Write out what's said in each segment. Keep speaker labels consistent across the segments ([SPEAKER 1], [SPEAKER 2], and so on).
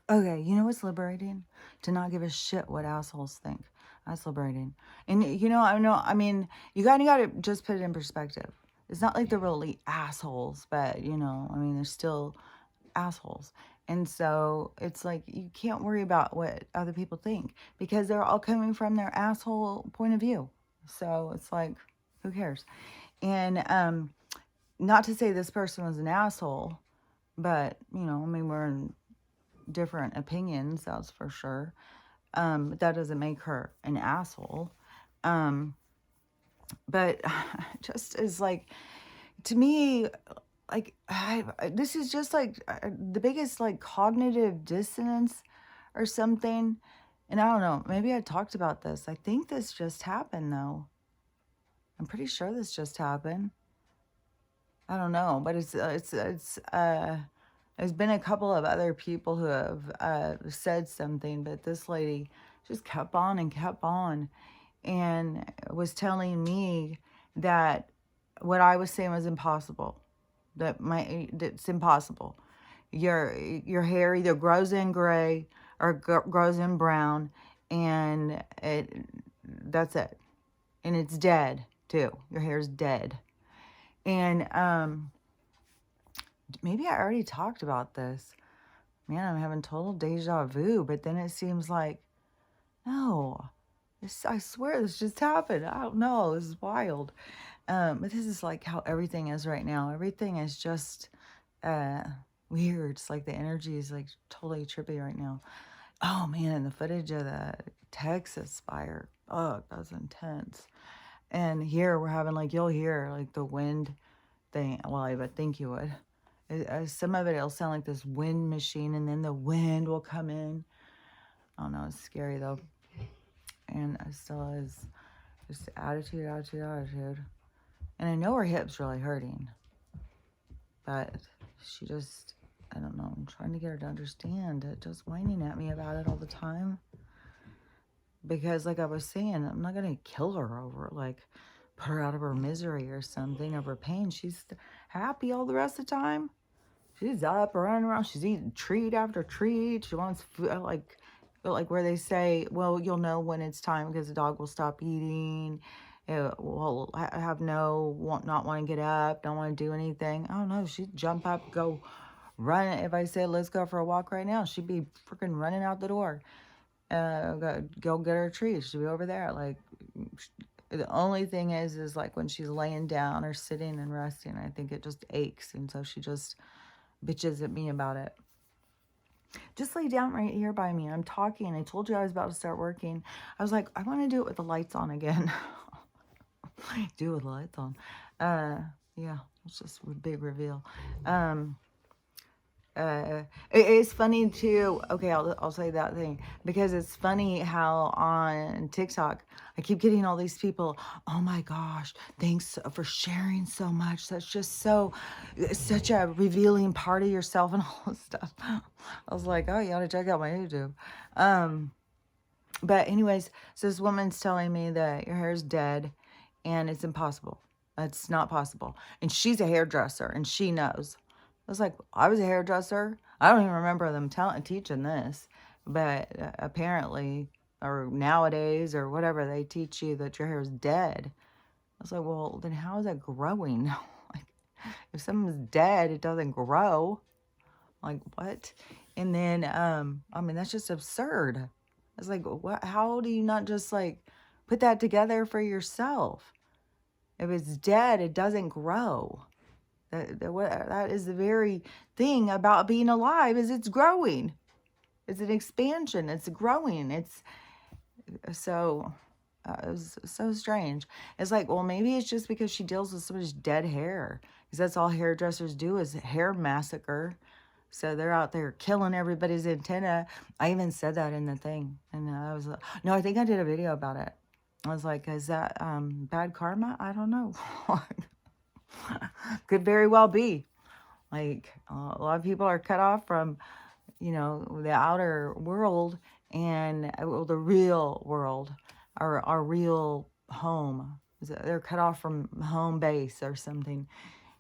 [SPEAKER 1] Okay, you know what's liberating? To not give a shit what assholes think. That's liberating. And I mean, you gotta just put it in perspective. It's not like they're really assholes, but I mean, they're still assholes. And so it's like you can't worry about what other people think because they're all coming from their asshole point of view. So it's like, who cares? And not to say this person was an asshole, but I mean, we're in different opinions, that's for sure. But that doesn't make her an asshole. Um, but just as like, to me, like, this is just like the biggest like cognitive dissonance or something. And I don't know, maybe I talked about this. I think this just happened though. I'm pretty sure this just happened. I don't know, but there's been a couple of other people who have said something, but this lady just kept on and kept on and was telling me that what I was saying was impossible. It's impossible. Your hair either grows in gray or grows in brown, and that's it. And it's dead too. Your hair's dead. And maybe I already talked about this. Man, I'm having total deja vu, but then it seems like, no, I swear this just happened. I don't know. This is wild. But this is like how everything is right now. Everything is just uh, weird. It's like the energy is like totally trippy right now. Oh man, and the footage of the Texas fire. Oh, that was intense. And here we're having like, you'll hear like the wind thing. Well, I would think you would. Some of it'll sound like this wind machine, and then the wind will come in. I don't know. It's scary though, and it still is just attitude. And I know her hip's really hurting, but she just, I don't know. I'm trying to get her to understand it. Just whining at me about it all the time. Because, like I was saying, I'm not gonna kill her over it, like put her out of her misery or something, of her pain. She's happy all the rest of the time. She's up, running around. She's eating treat after treat. She wants food, like where they say, well, you'll know when it's time because the dog will stop eating. It will have not want to get up, don't want to do anything. I don't know. She'd jump up, go run. If I say, let's go for a walk right now, she'd be freaking running out the door. Go get her treat. She'd be over there. Like, the only thing is like when she's laying down or sitting and resting, I think it just aches. And so she just bitches at me about it. Just lay down right here by me. I'm talking. I told you I was about to start working. I was like, I want to do it with the lights on again. Do it with the lights on. Yeah, it's just a big reveal. It's funny too. Okay, I'll say that thing because it's funny how on TikTok I keep getting all these people. Oh my gosh, thanks for sharing so much. That's just such a revealing part of yourself and all this stuff. I was like, oh, you ought to check out my YouTube. But anyways, so this woman's telling me that your hair is dead, and it's impossible. It's not possible. And she's a hairdresser, and she knows. I was like, I was a hairdresser. I don't even remember them teaching this, but apparently, or nowadays, or whatever, they teach you that your hair is dead. I was like, well, then how is it growing? Like, if something's dead, it doesn't grow. Like, what? And then, I mean, that's just absurd. I was like, what? How do you not just like put that together for yourself? If it's dead, it doesn't grow. That is the very thing about being alive, is it's growing. It's an expansion. It's growing. It's so it was so strange. It's like, well, maybe it's just because she deals with so much dead hair, because that's all hairdressers do is hair massacre. So they're out there killing everybody's antenna. I even said that in the thing, and I was like, no, I think I did a video about it. I was like, is that bad karma? I don't know. Could very well be. Like, a lot of people are cut off from, the outer world and the real world, our real home. They're cut off from home base or something.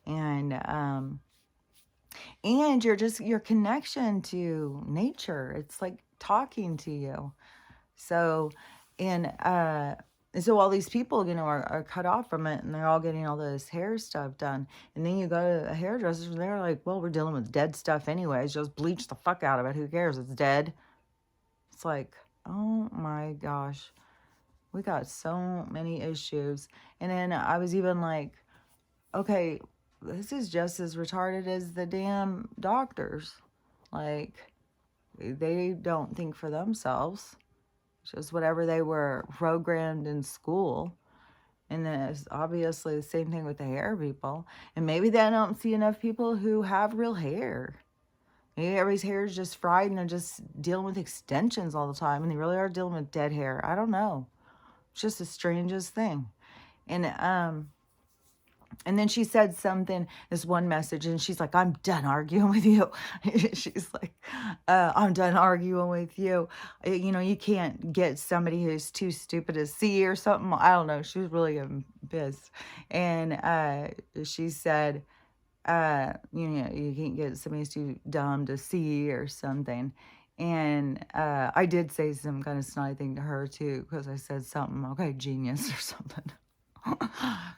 [SPEAKER 1] And And your connection to nature. It's like talking to you. So, and so all these people, are cut off from it, and they're all getting all this hair stuff done. And then you go to a hairdresser, and they're like, "Well, we're dealing with dead stuff anyways. Just bleach the fuck out of it. Who cares? It's dead." It's like, oh my gosh, we got so many issues. And then I was even like, okay, this is just as retarded as the damn doctors. Like, they don't think for themselves. It's just whatever they were programmed in school. And then it's obviously the same thing with the hair people. And maybe they don't see enough people who have real hair. Maybe everybody's hair is just fried and they're just dealing with extensions all the time. And they really are dealing with dead hair. I don't know. It's just the strangest thing. And then she said something, this one message, and she's like, "I'm done arguing with you." She's like, "I'm done arguing with you. You can't get somebody who's too stupid to see or something." I don't know. She was really getting pissed. And she said, you can't get somebody who's too dumb to see or something. And I did say some kind of snide thing to her, too, because I said something, okay, genius or something.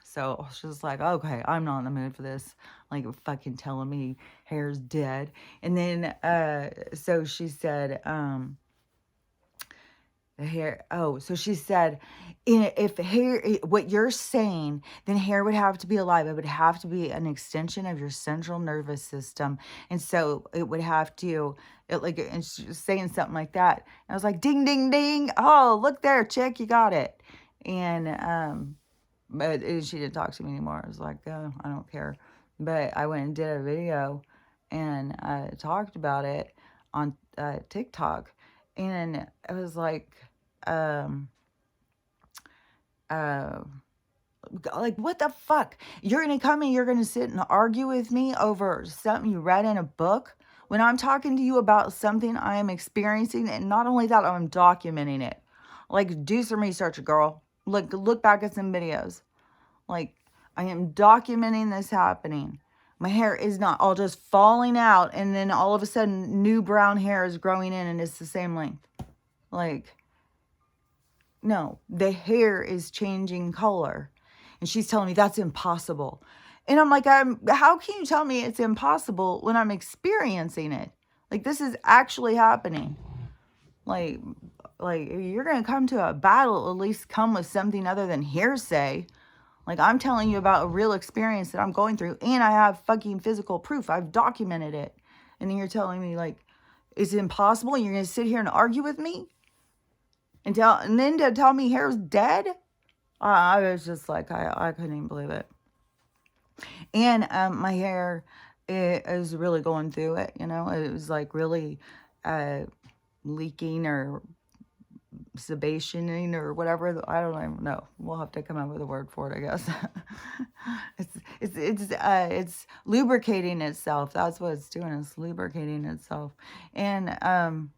[SPEAKER 1] So she's like, "Okay, I'm not in the mood for this. Like, fucking telling me hair's dead." And then, so she said, the hair. Oh, so she said, if hair, what you're saying, then hair would have to be alive. It would have to be an extension of your central nervous system. And so it would have to, and she was saying something like that. And I was like, ding, ding, ding. Oh, look there, chick, you got it. And, but she didn't talk to me anymore. I was like, oh, I don't care. But I went and did a video and talked about it on TikTok. And I was like, what the fuck? You're going to come and you're going to sit and argue with me over something you read in a book when I'm talking to you about something I am experiencing. And not only that, I'm documenting it. Like, do some research, girl. Look back at some videos. Like, I am documenting this happening. My hair is not all just falling out and then all of a sudden new brown hair is growing in and it's the same length. Like, no, the hair is changing color. And she's telling me that's impossible. And I'm like, how can you tell me it's impossible when I'm experiencing it? Like, this is actually happening. Like you're going to come to a battle, at least come with something other than hearsay. Like, I'm telling you about a real experience that I'm going through, and I have fucking physical proof. I've documented it. And then you're telling me, like, is it impossible? And you're going to sit here and argue with me? And then to tell me hair's dead? I was just like, I couldn't even believe it. And my hair is really going through it, It was like really leaking or sebaceoning or whatever. I don't even know. We'll have to come up with a word for it, I guess. It's lubricating itself. That's what it's doing. It's lubricating itself. And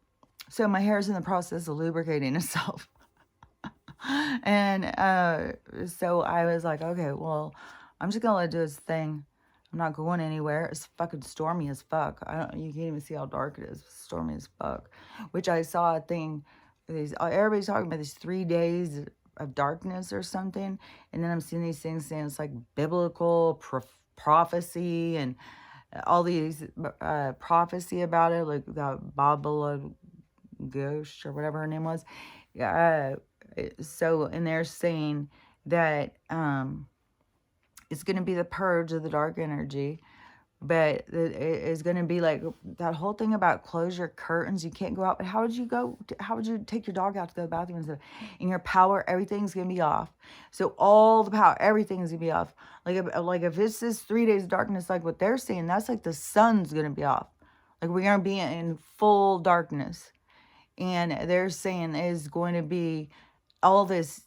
[SPEAKER 1] so my hair is in the process of lubricating itself. And so I was like, okay, well, I'm just gonna let it do its thing. I'm not going anywhere. It's fucking stormy as fuck. You can't even see how dark it is. It's stormy as fuck. Which I saw a thing. Everybody's talking about these 3 days of darkness or something, and then I'm seeing these things saying it's like biblical prophecy and all these prophecy about it, like that Babala Ghost or whatever her name was. So, and they're saying that it's going to be the purge of the dark energy. But it is going to be like that whole thing about close your curtains. You can't go out. But how would you take your dog out to go to the bathroom and stuff? And your power, everything's going to be off. So all the power, everything's going to be off. Like if it's this 3 days of darkness, like what they're saying, that's like the sun's going to be off. Like we're going to be in full darkness. And they're saying is going to be all this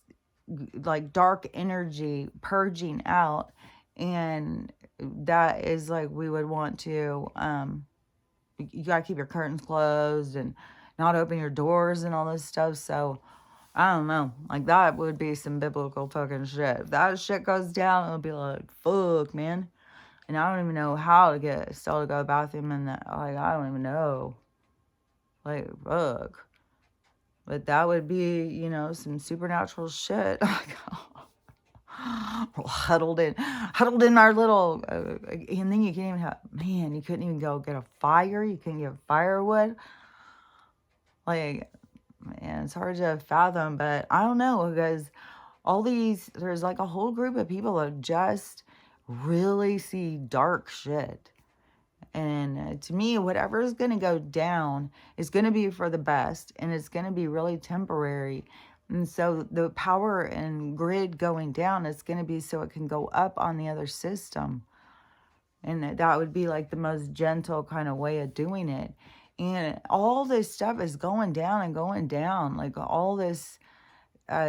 [SPEAKER 1] like dark energy purging out. And that is like we would want to you gotta keep your curtains closed and not open your doors and all this stuff. So I don't know, like that would be some biblical fucking shit. If that shit goes down, it'll be like, fuck, man. And I don't even know how to get still to go to the bathroom and that, like, I don't even know. Like, ugh. But that would be, some supernatural shit. Huddled in our little, and then you can't even have, man, you couldn't even go get a fire. You couldn't get firewood. Like, man, it's hard to fathom, but I don't know, because there's like a whole group of people that just really see dark shit. And to me, whatever is going to go down is going to be for the best, and it's going to be really temporary. And so the power and grid going down is going to be so it can go up on the other system. And that would be like the most gentle kind of way of doing it. And all this stuff is going down and going down. Like all this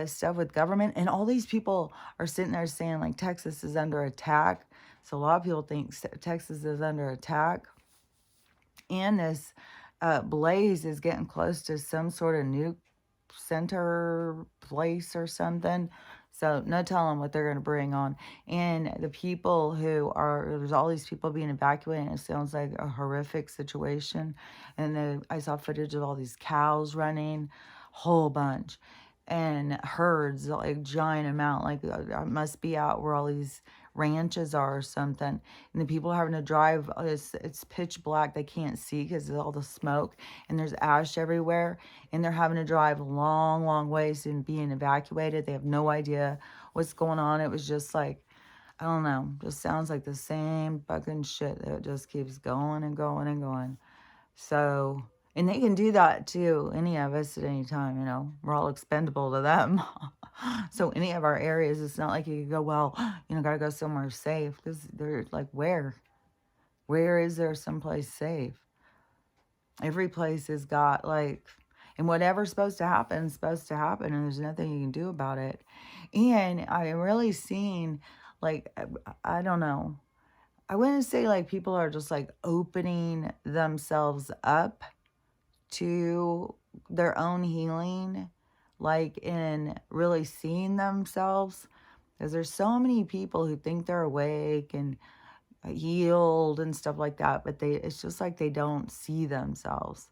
[SPEAKER 1] stuff with government. And all these people are sitting there saying like Texas is under attack. So a lot of people think Texas is under attack. And this blaze is getting close to some sort of nuke center place or something. So no telling what they're going to bring on. And the people there's all these people being evacuated. And it sounds like a horrific situation. And then I saw footage of all these cows running, whole bunch. And herds, like giant amount, like I must be out where all these ranches are or something. And the people having to drive, it's pitch black. They can't see because of all the smoke. And there's ash everywhere. And they're having to drive long, long ways and being evacuated. They have no idea what's going on. It was just like, I don't know. Just sounds like the same fucking shit that just keeps going and going and going. So, and they can do that to any of us at any time, We're all expendable to them. So any of our areas, it's not like you could go, well, gotta go somewhere safe. Because they're like, where? Where is there someplace safe? Every place has got like, and whatever's supposed to happen is supposed to happen, and there's nothing you can do about it. And I'm really seeing, like, I don't know. I wouldn't say like people are just like opening themselves up to their own healing, like in really seeing themselves. Because there's so many people who think they're awake and healed and stuff like that, but it's just like they don't see themselves.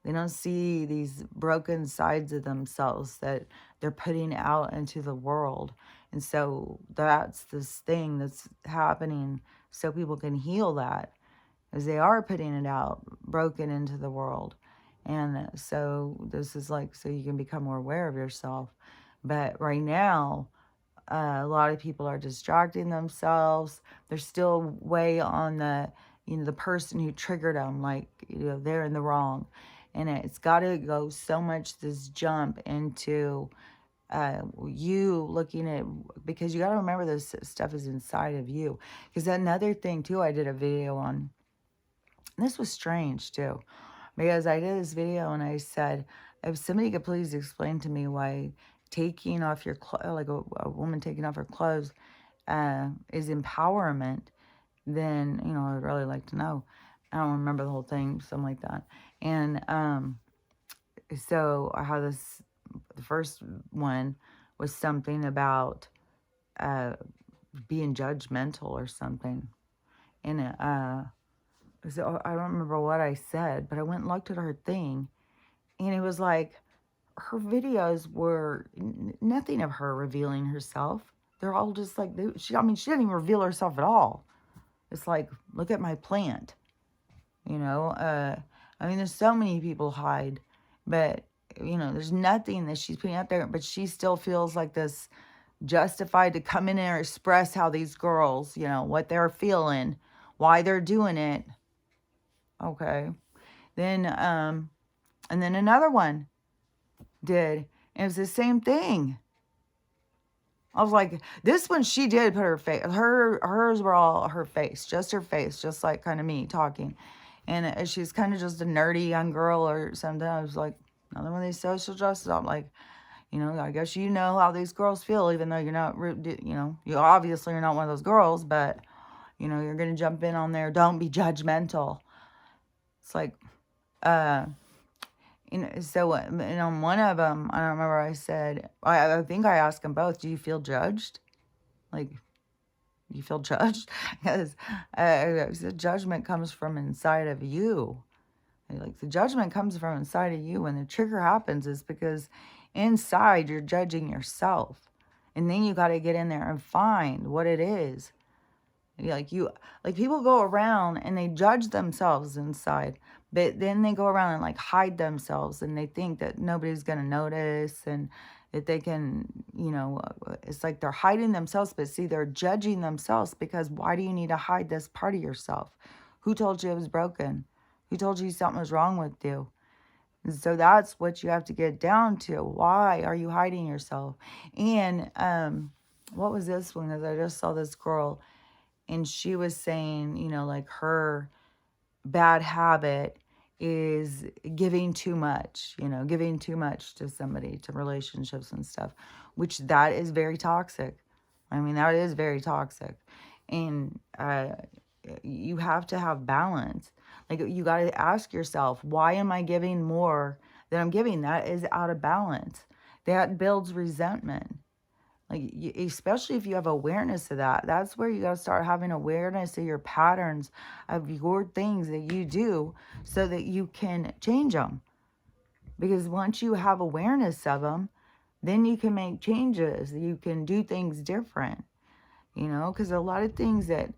[SPEAKER 1] They don't see these broken sides of themselves that they're putting out into the world. And so that's this thing that's happening so people can heal that, as they are putting it out, broken into the world. And so this is like, so you can become more aware of yourself. But right now, a lot of people are distracting themselves. They're still way on the person who triggered them, like, they're in the wrong. And it's got to go so much this jump into you looking at, because you got to remember this stuff is inside of you. Because another thing too, I did a video on, and this was strange too, because I did this video and I said, if somebody could please explain to me why taking off your like a woman taking off her clothes is empowerment, then, I'd really like to know. I don't remember the whole thing, something like that. And so I had the first one was something about being judgmental or something. And so I don't remember what I said, but I went and looked at her thing, and it was like her videos were nothing of her revealing herself. They're all just like, she didn't even reveal herself at all. It's like, look at my plant, there's so many people hide, but, there's nothing that she's putting out there, but she still feels like this justified to come in and express how these girls, what they're feeling, why they're doing it. Okay. Then, and then another one did. It was the same thing. I was like, this one, she did put her face, hers were all her face, just like kind of me talking. And she's kind of just a nerdy young girl or something. I was like, another one of these social justice. I'm like, I guess how these girls feel, even though you're not, you obviously you're not one of those girls, but, you're going to jump in on there. Don't be judgmental. It's like, so and on one of them, I don't remember, I said, I think I asked them both, do you feel judged? Like, You feel judged? Because the judgment comes from inside of you. Like the judgment comes from inside of you. When the trigger happens, is because inside you're judging yourself. And then you got to get in there and find what it is. Like people go around and they judge themselves inside, but then they go around and like hide themselves, and they think that nobody's going to notice, and that they can, it's like they're hiding themselves, but see, they're judging themselves, because why do you need to hide this part of yourself? Who told you it was broken? Who told you something was wrong with you? And so that's what you have to get down to. Why are you hiding yourself? And what was this one? Because I just saw this girl, and she was saying, like her bad habit is giving too much, giving too much to somebody, to relationships and stuff, which that is very toxic. I mean, that is very toxic. And you have to have balance. Like, you got to ask yourself, why am I giving more than I'm giving? That is out of balance. That builds resentment. Like, especially if you have awareness of that, that's where you got to start having awareness of your patterns, of your things that you do, so that you can change them. Because once you have awareness of them, then you can make changes. You can do things different, because a lot of things that,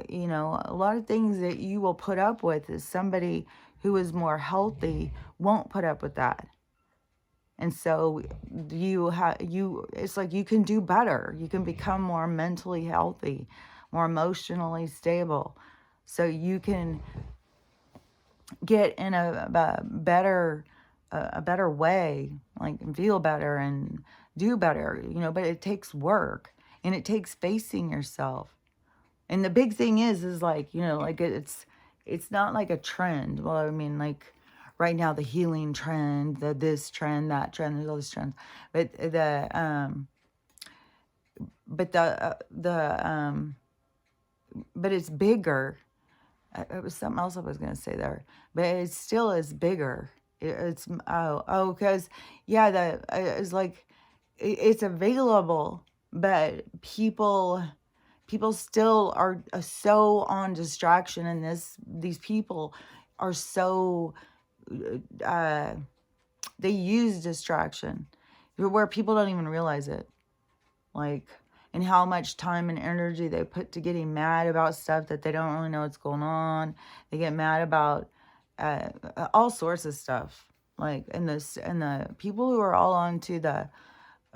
[SPEAKER 1] you will put up with, is somebody who is more healthy won't put up with that. And so it's like you can do better. You can become more mentally healthy, more emotionally stable. So you can get in a better way, like, and feel better and do better, but it takes work, and it takes facing yourself. And the big thing is like, like it's not like a trend. Well, I mean, like, right now, the healing trend, the this trend, that trend, there's all these trends, but but it's bigger. It was something else I was gonna say there, but it still is bigger. Because yeah, it's like it's available, but people still are so on distraction, and these people are so they use distraction where people don't even realize it, like, and how much time and energy they put to getting mad about stuff that they don't really know what's going on. They get mad about all sorts of stuff, like, and the people who are all onto the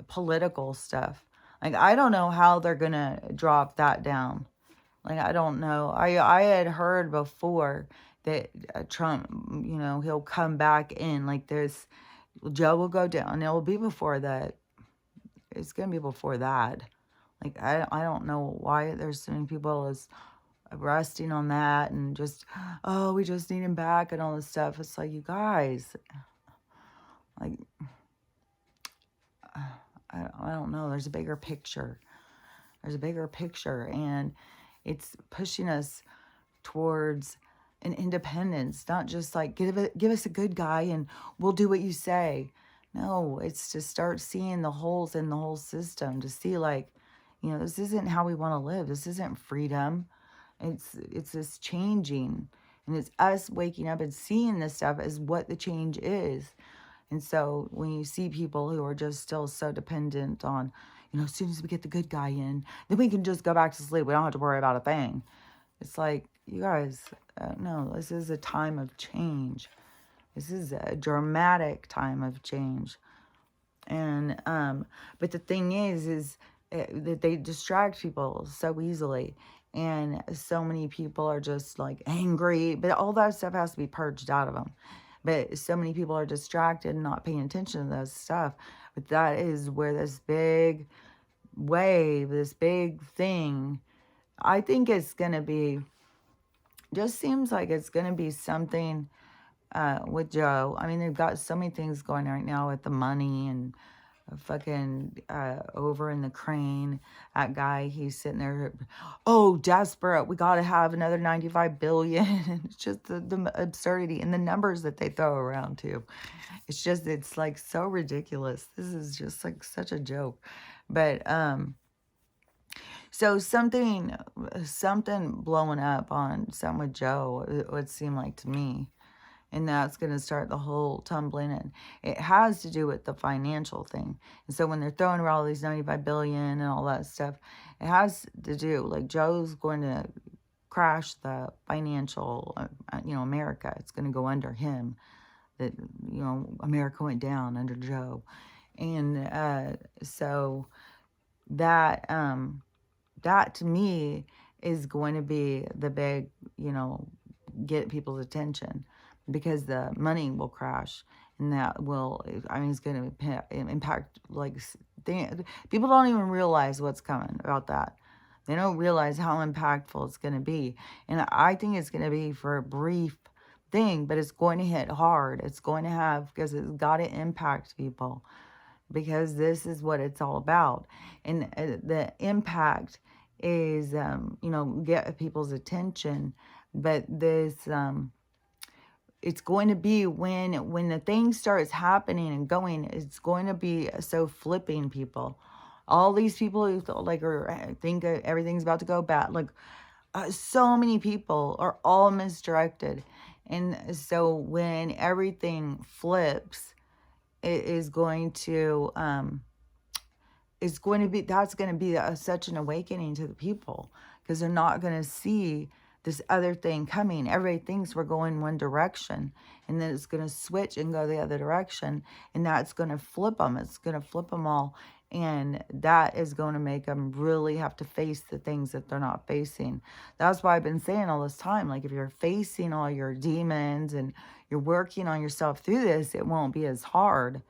[SPEAKER 1] political stuff. Like, I don't know how they're gonna drop that down. Like, I don't know. I had heard before that Trump, he'll come back in. Like, Joe will go down. It will be before that. It's gonna be before that. Like, I don't know why there's so many people as resting on that, and just, oh, we just need him back and all this stuff. It's like, you guys, like, I don't know. There's a bigger picture. There's a bigger picture, and it's pushing us towards an independence, not just like, give us a good guy and we'll do what you say. No, it's to start seeing the holes in the whole system, to see, like, this isn't how we want to live. This isn't freedom. It's this changing, and it's us waking up and seeing this stuff as what the change is. And so when you see people who are just still so dependent on, as soon as we get the good guy in, then we can just go back to sleep. We don't have to worry about a thing. It's like, you guys, no, this is a time of change. This is a dramatic time of change. And, but the thing is that they distract people so easily. And so many people are just like angry, but all that stuff has to be purged out of them. But so many people are distracted and not paying attention to those stuff. But that is where this big wave, this big thing, I think it's going to be, just seems like it's going to be something with Joe. I mean, they've got so many things going right now with the money, and fucking over in the crane, that guy, he's sitting there, oh, desperate, we got to have another 95 billion. It's just the absurdity and the numbers that they throw around too. It's like so ridiculous. This is just like such a joke. But So something blowing up on something with Joe, it would seem like to me. And that's going to start the whole tumbling in. It has to do with the financial thing. And so when they're throwing around all these 95 billion and all that stuff, it has to do, like Joe's going to crash the financial, America. It's going to go under him. That, America went down under Joe. And so that, that to me is going to be the big, get people's attention, because the money will crash, and that will, it's going to impact, like, people don't even realize what's coming about that. They don't realize how impactful it's going to be. And I think it's going to be for a brief thing, but it's going to hit hard. It's going to have, because it's got to impact people, because this is what it's all about. And the impact is, get people's attention. But this, it's going to be when the thing starts happening and going, it's going to be so flipping people. All these people who think everything's about to go bad, like, so many people are all misdirected. And so when everything flips, it is going to, that's going to be such an awakening to the people, because they're not going to see this other thing coming. Everybody thinks we're going one direction, and then it's going to switch and go the other direction, and that's going to flip them. It's going to flip them all, and that is going to make them really have to face the things that they're not facing. That's why I've been saying all this time, like, if you're facing all your demons and you're working on yourself through this, it won't be as hard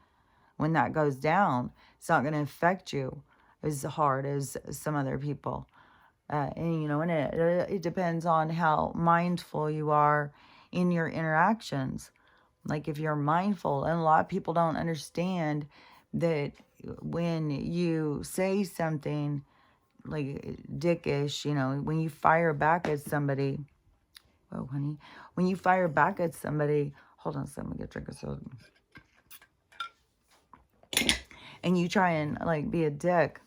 [SPEAKER 1] when that goes down. It's not going to affect you as hard as some other people. And it depends on how mindful you are in your interactions. Like, if you're mindful, and a lot of people don't understand that when you say something like dickish, when you fire back at somebody, oh, honey, when you fire back at somebody, hold on a second, let me get a drink of soda. And you try and, like, be a dick,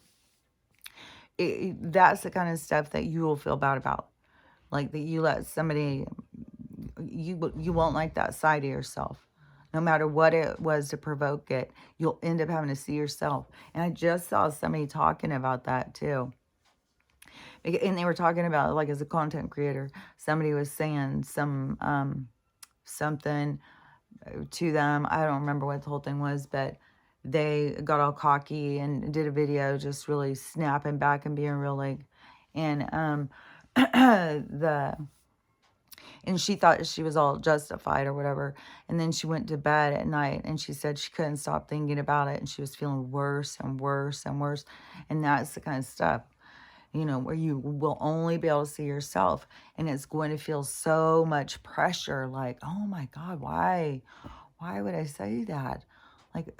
[SPEAKER 1] that's the kind of stuff that you will feel bad about. Like, that you let somebody, you won't like that side of yourself. No matter what it was to provoke it, you'll end up having to see yourself. And I just saw somebody talking about that too. And they were talking about, like, as a content creator, somebody was saying something to them. I don't remember what the whole thing was, but they got all cocky and did a video just really snapping back and being real, like, and and she thought she was all justified or whatever. And then she went to bed at night, and she said she couldn't stop thinking about it, and she was feeling worse and worse and worse. And that's the kind of stuff, where you will only be able to see yourself, and it's going to feel so much pressure, like, oh my God, why would I say that? Like,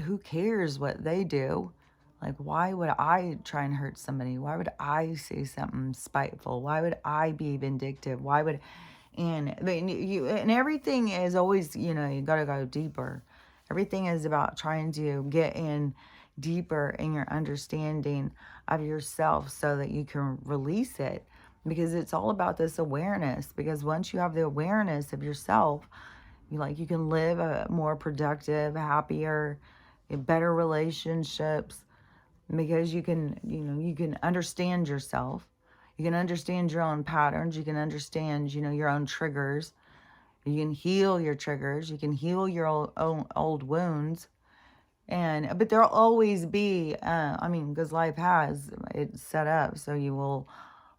[SPEAKER 1] who cares what they do? Like, why would I try and hurt somebody? Why would I say something spiteful? Why would I be vindictive? And everything is always, you gotta go deeper. Everything is about trying to get in deeper in your understanding of yourself, so that you can release it, because it's all about this awareness. Because once you have the awareness of yourself, you can live a more productive, happier, better relationships, because you can understand yourself. You can understand your own patterns. You can understand, your own triggers. You can heal your triggers. You can heal your own old wounds. But there'll always be, because life has it set up, so you will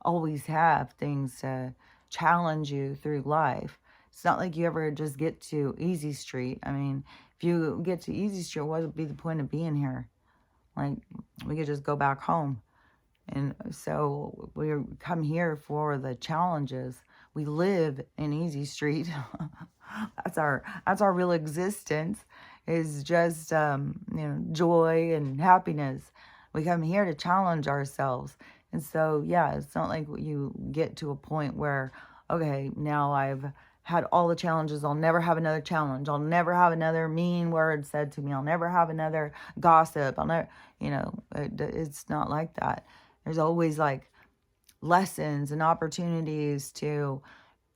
[SPEAKER 1] always have things to challenge you through life. It's not like you ever just get to easy street. If you get to easy street, what would be the point of being here? Like, we could just go back home. And so we come here for the challenges. We live in easy street. That's our real existence, is just, joy and happiness. We come here to challenge ourselves. And so, yeah, it's not like you get to a point where, okay, now I've had all the challenges. I'll never have another challenge. I'll never have another mean word said to me. I'll never have another gossip. I'll never, it's not like that. There's always like lessons and opportunities to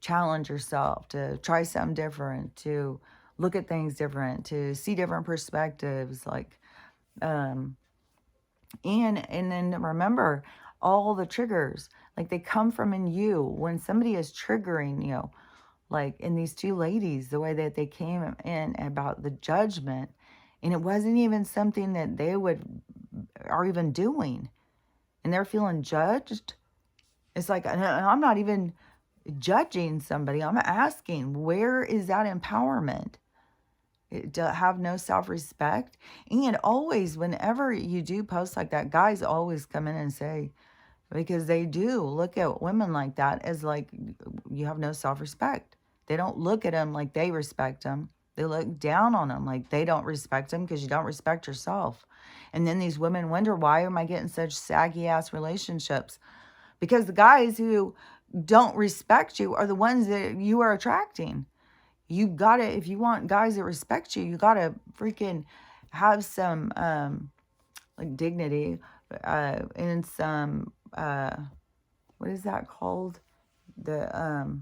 [SPEAKER 1] challenge yourself, to try something different, to look at things different, to see different perspectives. Like, um, and then remember all the triggers, like they come from in you. When somebody is triggering you, like in these two ladies, the way that they came in about the judgment, and it wasn't even something that they would are even doing, and they're feeling judged. It's like, and I'm not even judging somebody. I'm asking, where is that empowerment? To have no self-respect. And always, whenever you do posts like that, guys always come in and say, because they do look at women like that as like, you have no self-respect. They don't look at them like they respect them. They look down on them like they don't respect them because you don't respect yourself. And then these women wonder, why am I getting such saggy ass relationships? Because the guys who don't respect you are the ones that you are attracting. You gotta, if you want guys that respect you, you gotta freaking have some like dignity, and some what is that called? The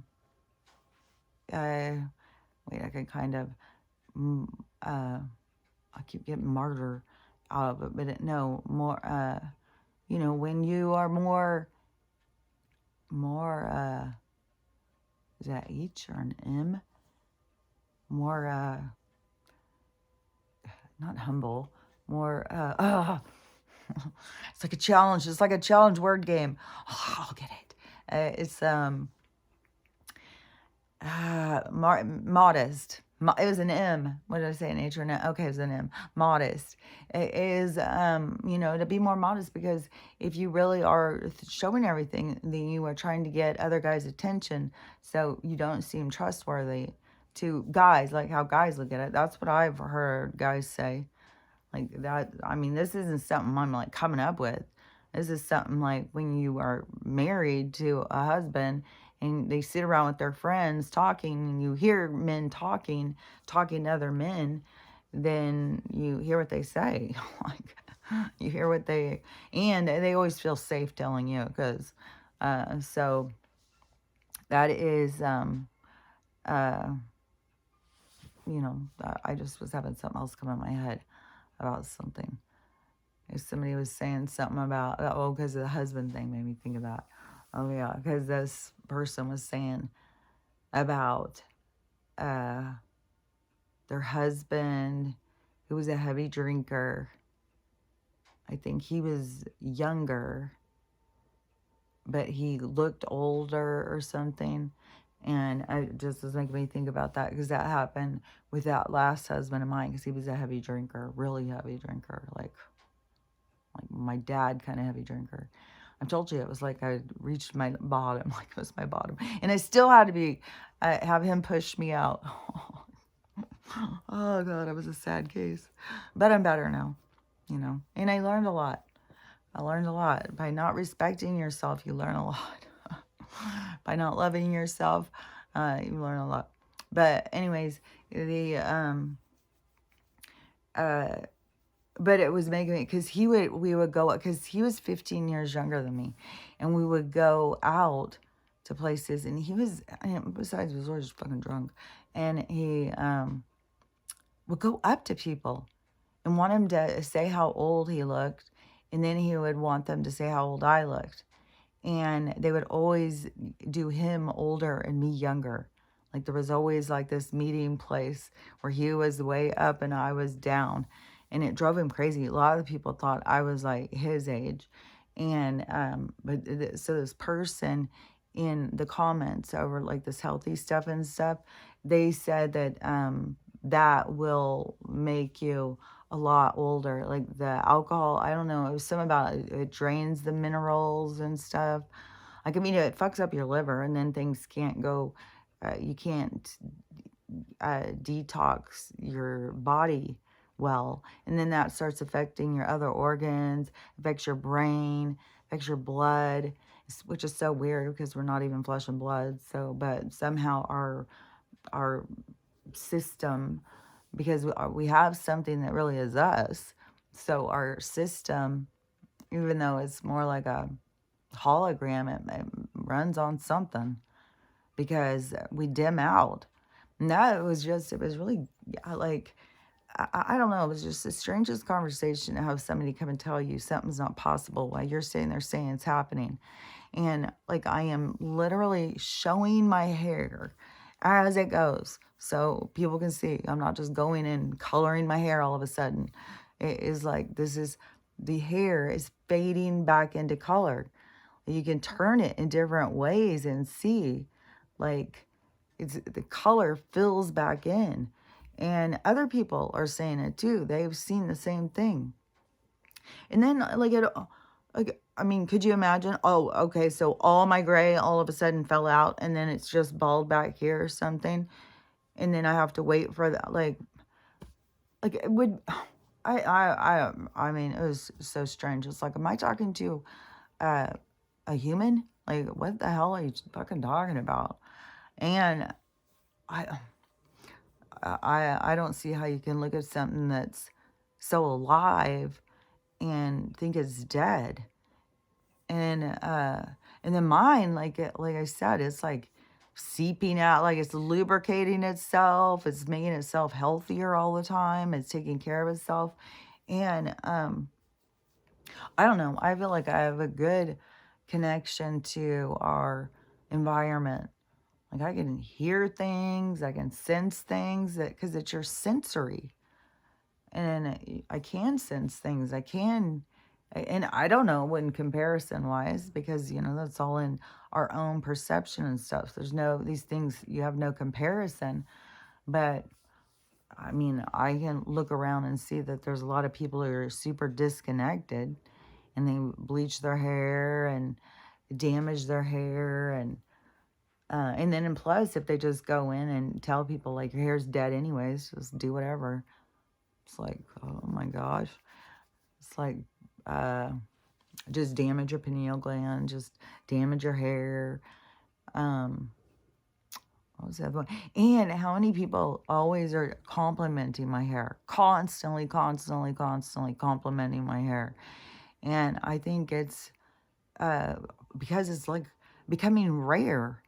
[SPEAKER 1] wait, I can kind of I keep getting martyr out of it, but no more. When you are more is that H or an M? More not humble, more it's like a challenge. It's like a challenge word game. Oh, I'll get it. It's modest. It was an M. What did I say? An H or an M? Okay, it was an M. Modest. It is, to be more modest, because if you really are showing everything, then you are trying to get other guys' attention, so you don't seem trustworthy to guys, like how guys look at it. That's what I've heard guys say. Like that, I mean, this isn't something I'm like coming up with. This is something like when you are married to a husband and they sit around with their friends talking, and you hear men talking to other men, then you hear what they say. Like, you hear what and they always feel safe telling you, because, so that is, I just was having something else come in my head about something. If somebody was saying something about, because the husband thing made me think of that. Oh, yeah, because this person was saying about their husband, who was a heavy drinker. I think he was younger, but he looked older or something. And it just was making me think about that, because that happened with that last husband of mine, because he was a heavy drinker, really heavy drinker, like my dad kind of heavy drinker. I told you, it was like I reached my bottom, like it was my bottom. And I still had to have him push me out. Oh, God, it was a sad case. But I'm better now, And I learned a lot. By not respecting yourself, you learn a lot. By not loving yourself, you learn a lot. But anyways, but it was making me, because we would go, because he was 15 years younger than me, and we would go out to places, and he was, besides, he was always fucking drunk, and he would go up to people and want him to say how old he looked, and then he would want them to say how old I looked, and they would always do him older and me younger. Like there was always like this meeting place where he was way up and I was down, and it drove him crazy. A lot of the people thought I was like his age, and so this person in the comments over like this healthy stuff and stuff, they said that that will make you a lot older. Like the alcohol, I don't know, it was something about it drains the minerals and stuff. Like, I mean, it fucks up your liver, and then things can't go, you can't detox your body well. And then that starts affecting your other organs, affects your brain, affects your blood, which is so weird because we're not even flesh and blood. So, but somehow our system, because we have something that really is us. So our system even though it's more like a hologram, it runs on something because we dim out. No, it was really, yeah, like, I don't know. It was just the strangest conversation to have somebody come and tell you something's not possible while you're sitting there saying it's happening. And like, I am literally showing my hair as it goes so people can see. I'm not just going and coloring my hair all of a sudden. It is like, the hair is fading back into color. You can turn it in different ways and see, like, it's the color fills back in. And other people are saying it too. They've seen the same thing. And then, like, I mean, could you imagine? Oh, okay, so all my gray all of a sudden fell out, and then it's just bald back here or something, and then I have to wait for that. Like it would. I mean, it was so strange. It's like, am I talking to uh, a human? Like, what the hell are you fucking talking about? And I, I don't see how you can look at something that's so alive and think it's dead. And then mine, like I said, it's like seeping out, like it's lubricating itself, it's making itself healthier all the time, it's taking care of itself. And I don't know, I feel like I have a good connection to our environment. Like, I can hear things, I can sense things, that because it's your sensory. And I can sense things. And I don't know in comparison wise, because, that's all in our own perception and stuff. These things, you have no comparison. But I mean, I can look around and see that there's a lot of people who are super disconnected, and they bleach their hair and damage their hair. And then, and plus, if they just go in and tell people, like, your hair's dead anyways, just do whatever. It's like, oh my gosh. It's like, just damage your pineal gland, just damage your hair. What was the other one? And how many people always are complimenting my hair? Constantly, constantly, constantly complimenting my hair. And I think it's because it's like becoming rare.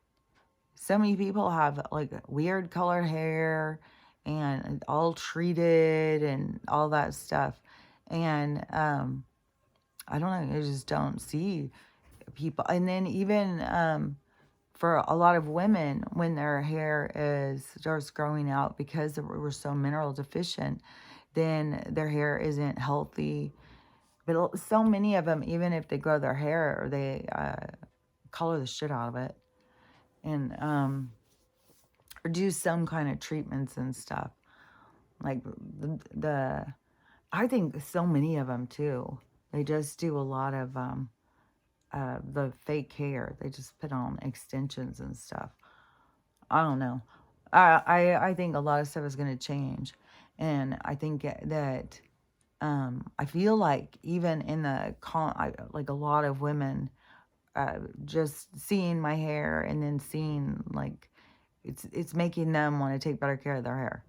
[SPEAKER 1] So many people have like weird colored hair and all treated and all that stuff. And I don't know, I just don't see people. And then even for a lot of women, when their hair starts growing out because we're so mineral deficient, then their hair isn't healthy. But so many of them, even if they grow their hair, they color the shit out of it. And or do some kind of treatments and stuff. Like I think so many of them too. They just do a lot of the fake hair. They just put on extensions and stuff. I don't know. I think a lot of stuff is going to change, and I think that I feel like even in like a lot of women, just seeing my hair and then seeing like it's making them want to take better care of their hair.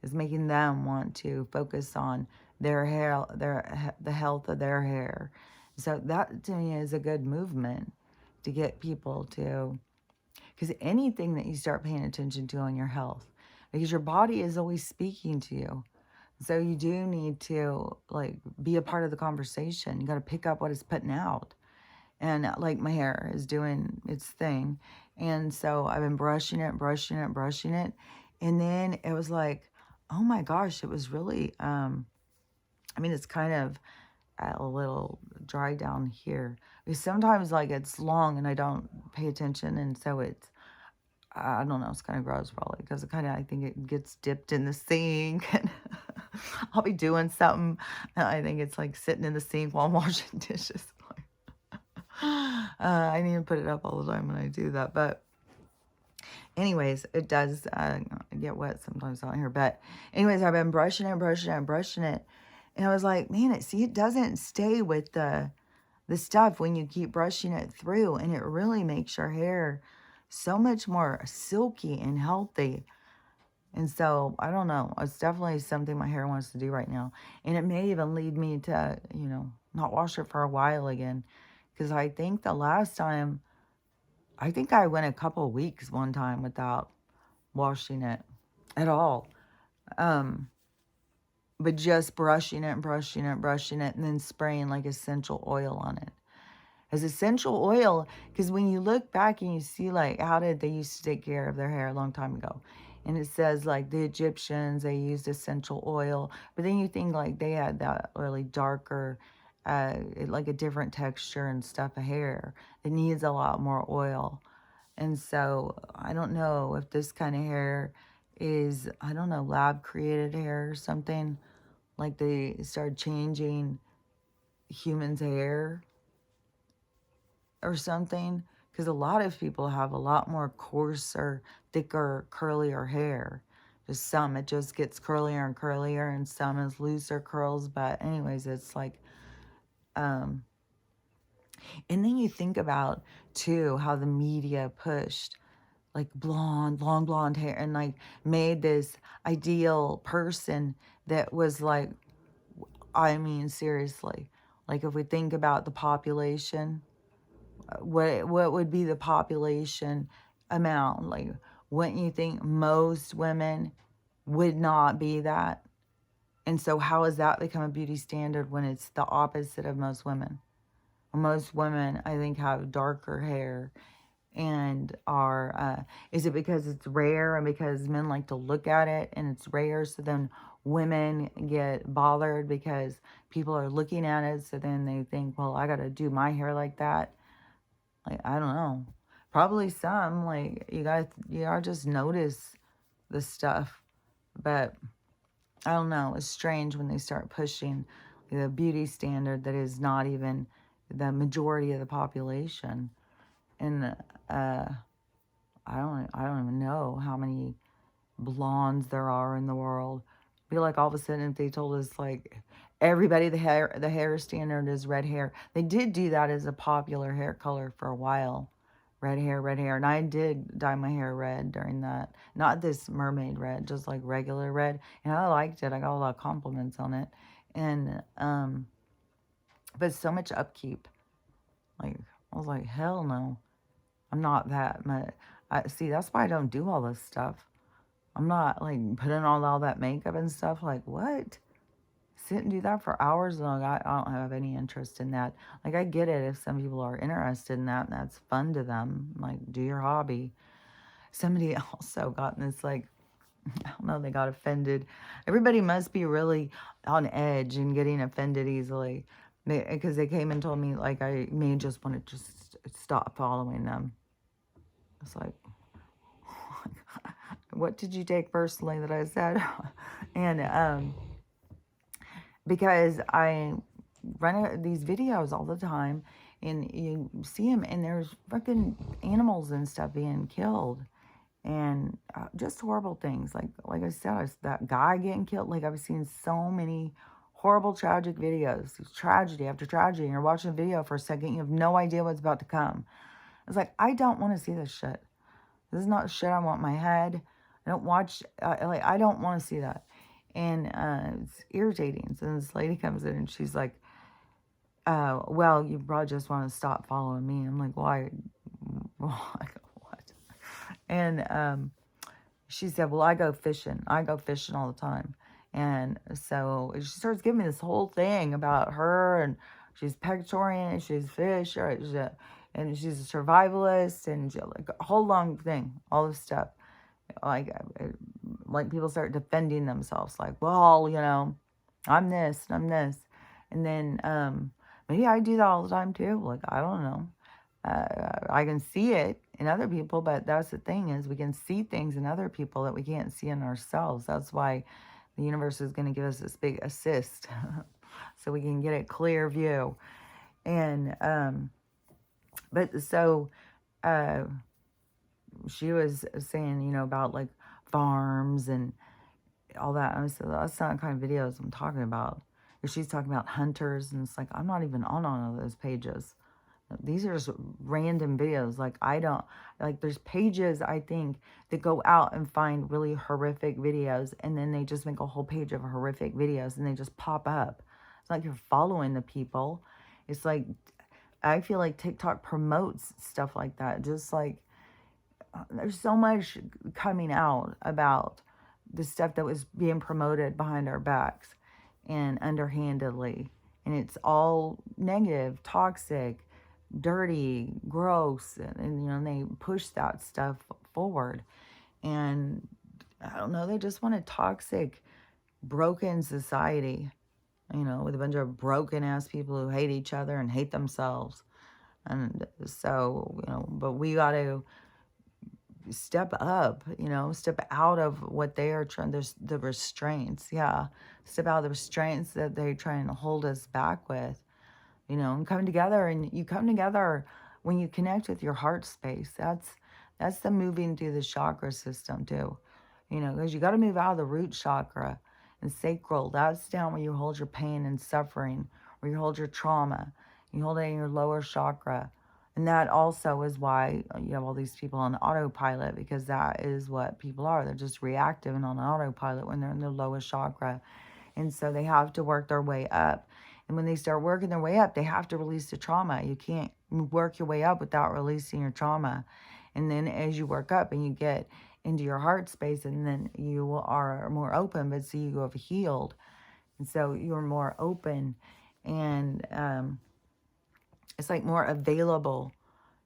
[SPEAKER 1] It's making them want to focus on their hair, the health of their hair. So that to me is a good movement to get people to, because anything that you start paying attention to on your health, because your body is always speaking to you. So you do need to like be a part of the conversation. You got to pick up what it's putting out. And like my hair is doing its thing. And so I've been brushing it, brushing it, brushing it. And then it was like, oh my gosh, it was really, I mean, it's kind of a little dry down here. Because sometimes like it's long and I don't pay attention. And so it's, I don't know, it's kind of gross probably because I think it gets dipped in the sink. And I'll be doing something and I think it's like sitting in the sink while I'm washing dishes. I need to put it up all the time when I do that. But anyways, it does get wet sometimes out here. But anyways, I've been brushing it, brushing it, brushing it. And I was like, man, it doesn't stay with the stuff when you keep brushing it through. And it really makes your hair so much more silky and healthy. And so, I don't know. It's definitely something my hair wants to do right now. And it may even lead me to, not wash it for a while again. Because I think the last time, I think I went a couple weeks one time without washing it at all. Um, but just brushing it, brushing it, brushing it, and then spraying like essential oil on it. As essential oil, because when you look back and you see like how did they used to take care of their hair a long time ago, and it says like the Egyptians, they used essential oil, but then you think like they had that really darker, like a different texture and stuff of hair. It needs a lot more oil. And so I don't know if this kind of hair is, I don't know, lab created hair or something. Like they started changing humans' hair or something. Because a lot of people have a lot more coarser, thicker, curlier hair. Just some, it just gets curlier and curlier, and some is looser curls. But anyways, it's like, and then you think about too how the media pushed like blonde, long blonde hair, and like made this ideal person that was like, I mean, seriously, like if we think about the population, what would be the population amount? Like, wouldn't you think most women would not be that? And so how has that become a beauty standard when it's the opposite of most women? Most women, I think, have darker hair and are, is it because it's rare and because men like to look at it and it's rare, so then women get bothered because people are looking at it, so then they think, well, I gotta do my hair like that. Like, I don't know. Probably some, like, you gotta just notice the stuff. But I don't know. It's strange when they start pushing the beauty standard that is not even the majority of the population. And I don't even know how many blondes there are in the world. Be like all of a sudden if they told us like everybody the hair standard is red hair. They did do that as a popular hair color for a while. Red hair, red hair. And I did dye my hair red during that. Not this mermaid red, just like regular red. And I liked it. I got a lot of compliments on it. And but so much upkeep. Like I was like, hell no. I'm not that much. See, that's why I don't do all this stuff. I'm not like putting on all that makeup and stuff. Like, what? Sit and do that for hours long. I don't have any interest in that. Like, I get it if some people are interested in that and that's fun to them. Like, do your hobby. Somebody also got in this, like, I don't know, they got offended. Everybody must be really on edge and getting offended easily. Because they came and told me, like, I may just want to just stop following them. It's like, what did you take personally that I said? And because I run these videos all the time, and you see them, and there's fucking animals and stuff being killed, and just horrible things. Like I said, that guy getting killed. Like I've seen so many horrible, tragic videos, tragedy after tragedy. And you're watching a video for a second, you have no idea what's about to come. It's like, I don't want to see this shit. This is not shit I want in my head. I don't watch, like, I don't want to see that. And it's irritating. So this lady comes in and she's like, well, you probably just want to stop following me. I'm like, why? What? And she said, well, I go fishing. I go fishing all the time. And so she starts giving me this whole thing about her, and she's pescatarian, and she's fish, and she's a survivalist, and like a whole long thing, all this stuff. Like people start defending themselves, like, well, I'm this and I'm this. And then maybe I do that all the time too. Like, I don't know. I can see it in other people, but that's the thing, is we can see things in other people that we can't see in ourselves. That's why the universe is going to give us this big assist so we can get a clear view. And but so she was saying, about like farms and all that. And I said, that's not the kind of videos I'm talking about. She's talking about hunters, and it's like, I'm not even on all of those pages. These are just random videos. Like, I don't, like, there's pages, I think, that go out and find really horrific videos, and then they just make a whole page of horrific videos, and they just pop up. It's like you're following the people. It's like, I feel like TikTok promotes stuff like that. Just like, there's so much coming out about the stuff that was being promoted behind our backs and underhandedly. And it's all negative, toxic, dirty, gross. And they push that stuff forward. And I don't know, they just want a toxic, broken society, with a bunch of broken ass people who hate each other and hate themselves. And so, but we got to step up, step out of what they are trying, there's the restraints. Yeah. Step out of the restraints that they're trying to hold us back with, and come together. And you come together when you connect with your heart space. That's the moving through the chakra system too, because you got to move out of the root chakra and sacral. That's down where you hold your pain and suffering, where you hold your trauma. You hold it in your lower chakra. And that also is why you have all these people on autopilot, because that is what people are. They're just reactive and on autopilot when they're in their lowest chakra. And so they have to work their way up. And when they start working their way up, they have to release the trauma. You can't work your way up without releasing your trauma. And then as you work up and you get into your heart space, and then you are more open, but so you have healed. And so you're more open, and it's like more available.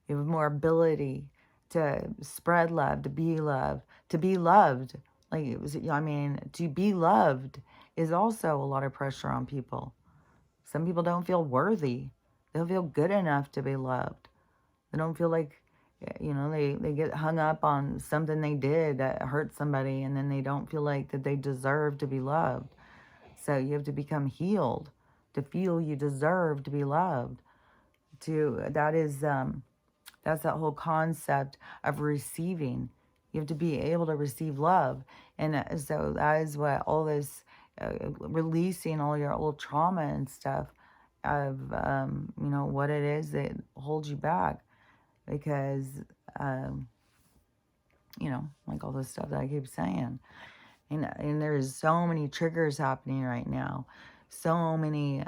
[SPEAKER 1] You have more ability to spread love, to be loved, to be loved. Like it was, to be loved is also a lot of pressure on people. Some people don't feel worthy. They don't feel good enough to be loved. They don't feel like, they get hung up on something they did that hurt somebody, and then they don't feel like that they deserve to be loved. So you have to become healed to feel you deserve to be loved. That's that whole concept of receiving. You have to be able to receive love. And so that is what all this releasing all your old trauma and stuff of, what it is that holds you back. Because, like all this stuff that I keep saying. And there's so many triggers happening right now. So many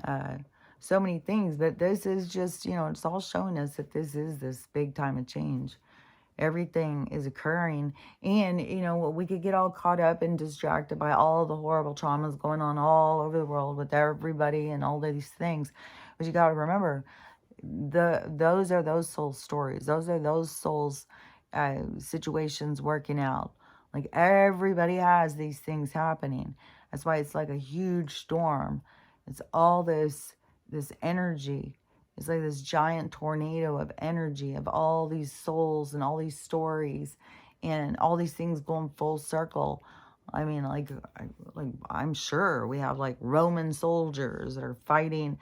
[SPEAKER 1] things. But this is just, it's all showing us that this is this big time of change. Everything is occurring. And, we could get all caught up and distracted by all the horrible traumas going on all over the world with everybody and all of these things. But you got to remember, those are those soul stories. Those are those souls situations working out. Like everybody has these things happening. That's why it's like a huge storm. It's all this energy. It's like this giant tornado of energy of all these souls and all these stories and all these things going full circle. I mean, like I'm sure we have like Roman soldiers that are fighting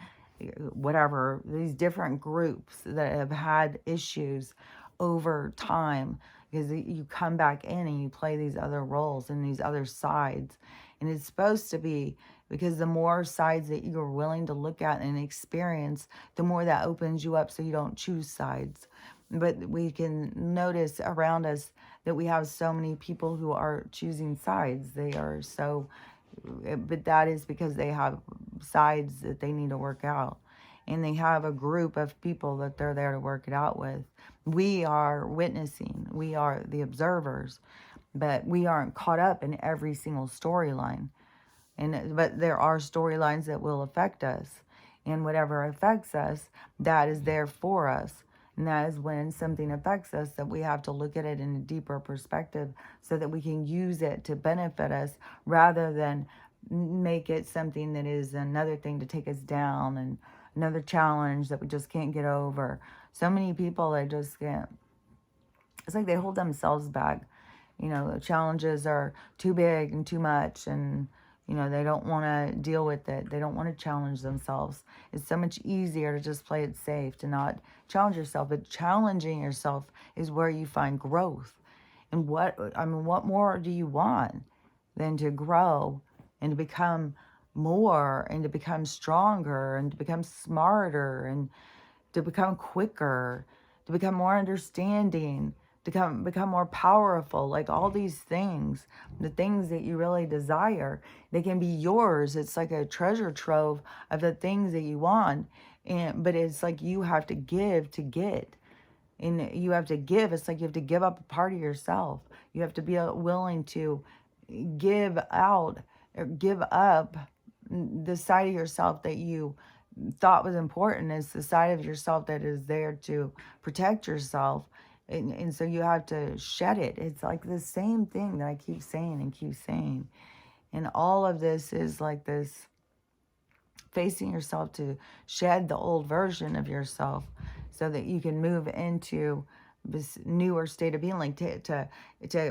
[SPEAKER 1] whatever, these different groups that have had issues over time, because you come back in and you play these other roles and these other sides. And it's supposed to be, because the more sides that you're willing to look at and experience, the more that opens you up so you don't choose sides. But we can notice around us that we have so many people who are choosing sides. They are so, but that is because they have sides that they need to work out. And they have a group of people that they're there to work it out with. We are witnessing. We are the observers. But we aren't caught up in every single storyline. But there are storylines that will affect us. And whatever affects us, that is there for us. And that is when something affects us that we have to look at it in a deeper perspective so that we can use it to benefit us rather than make it something that is another thing to take us down and another challenge that we just can't get over. So many people, they just can't. It's like they hold themselves back. The challenges are too big and too much, and they don't want to deal with it. They don't want to challenge themselves. It's so much easier to just play it safe, to not challenge yourself. But challenging yourself is where you find growth. And what more do you want than to grow and to become more and to become stronger and to become smarter and to become quicker, to become more understanding, to become more powerful, like all these things, the things that you really desire, they can be yours. It's like a treasure trove of the things that you want. And but it's like you have to give to get. And you have to give. It's like you have to give up a part of yourself. You have to be willing to give out or give up the side of yourself that you thought was important. Is the side of yourself that is there to protect yourself. And so you have to shed it. It's like the same thing that I keep saying and keep saying. And all of this is like this facing yourself to shed the old version of yourself so that you can move into this newer state of being, like to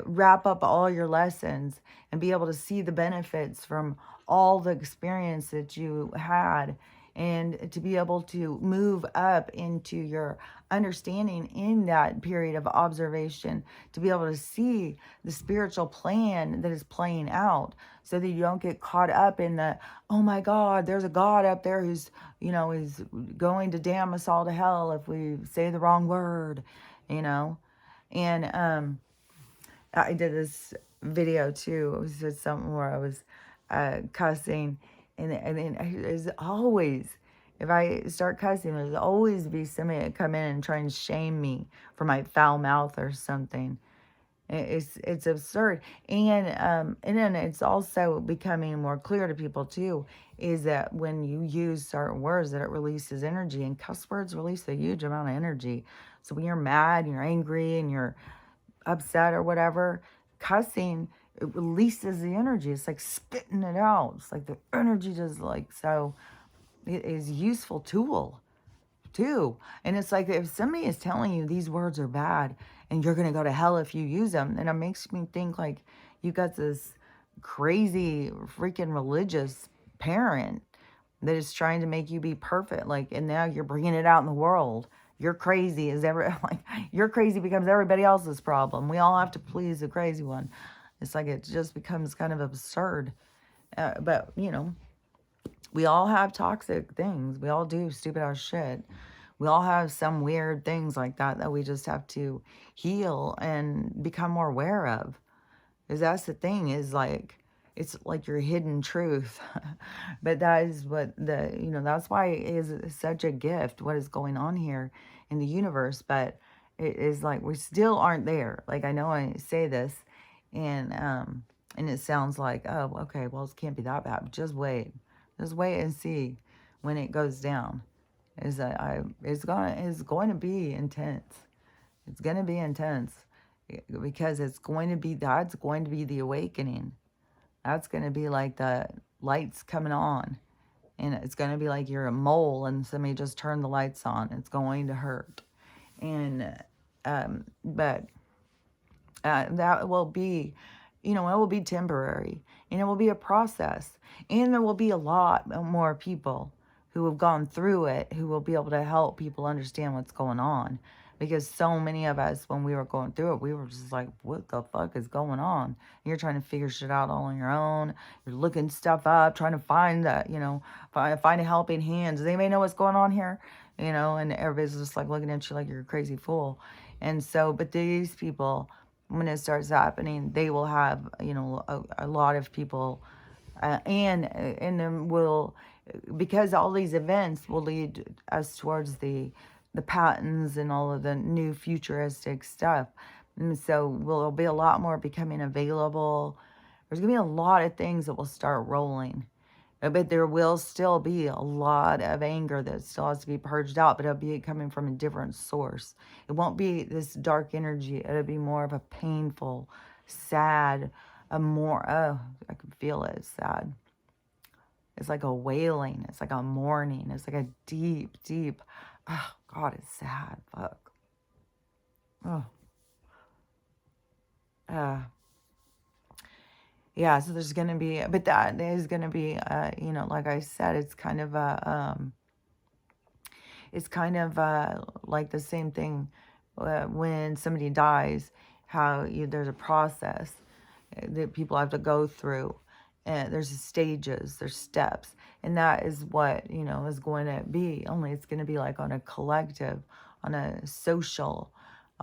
[SPEAKER 1] wrap up all your lessons and be able to see the benefits from all the experience that you had, and to be able to move up into your understanding in that period of observation, to be able to see the spiritual plan that is playing out, so that you don't get caught up in the, oh my God, there's a God up there who's, is going to damn us all to hell if we say the wrong word, you know. And I did this video too. It was just something where I was cussing, and then there's always, if I start cussing, there's always be somebody that come in and try and shame me for my foul mouth or something. It's absurd. And then it's also becoming more clear to people too, is that when you use certain words, that it releases energy, and cuss words release a huge amount of energy. So when you're mad and you're angry and you're upset or whatever, cussing, it releases the energy. It's like spitting it out. It's like the energy just like, so it is a useful tool too. And it's like, if somebody is telling you these words are bad and you're going to go to hell if you use them, then it makes me think like you got this crazy freaking religious parent that is trying to make you be perfect. Like, and now you're bringing it out in the world. You're crazy like your crazy becomes everybody else's problem. We all have to please the crazy one. It's like, it just becomes kind of absurd. But we all have toxic things. We all do stupid ass shit. We all have some weird things like that we just have to heal and become more aware of. Because that's the thing, is like, it's like your hidden truth. But that is what that's why it is such a gift, what is going on here in the universe. But it is like, we still aren't there. Like, I know I say this, and it sounds like, oh, okay, well, it can't be that bad. But just wait and see when it goes down. Is that it's going to be intense. It's going to be intense, because that's going to be the awakening. That's going to be like the lights coming on, and it's going to be like you're a mole and somebody just turned the lights on. It's going to hurt, and but that will be, it will be temporary, and it will be a process, and there will be a lot more people who have gone through it, who will be able to help people understand what's going on. Because so many of us, when we were going through it, we were just like, what the fuck is going on? And you're trying to figure shit out all on your own. You're looking stuff up, trying to find that, find a helping hand. Does anybody know what's going on here? And everybody's just like looking at you like you're a crazy fool. And so, but these people, when it starts happening, they will have, a lot of people, and then will, because all these events will lead us towards the patents and all of the new futuristic stuff. And so there'll be a lot more becoming available. There's going to be a lot of things that will start rolling. But there will still be a lot of anger that still has to be purged out, but it'll be coming from a different source. It won't be this dark energy. It'll be more of a painful, sad, I can feel it, it's sad. It's like a wailing. It's like a mourning. It's like a deep, deep, oh, God, it's sad. Fuck. Oh. Yeah, so there's going to be, but that is going to be, like I said, it's kind of like the same thing when somebody dies, how there's a process that people have to go through. And there's stages, there's steps. And that is what, is going to be. Only it's going to be like on a collective, on a social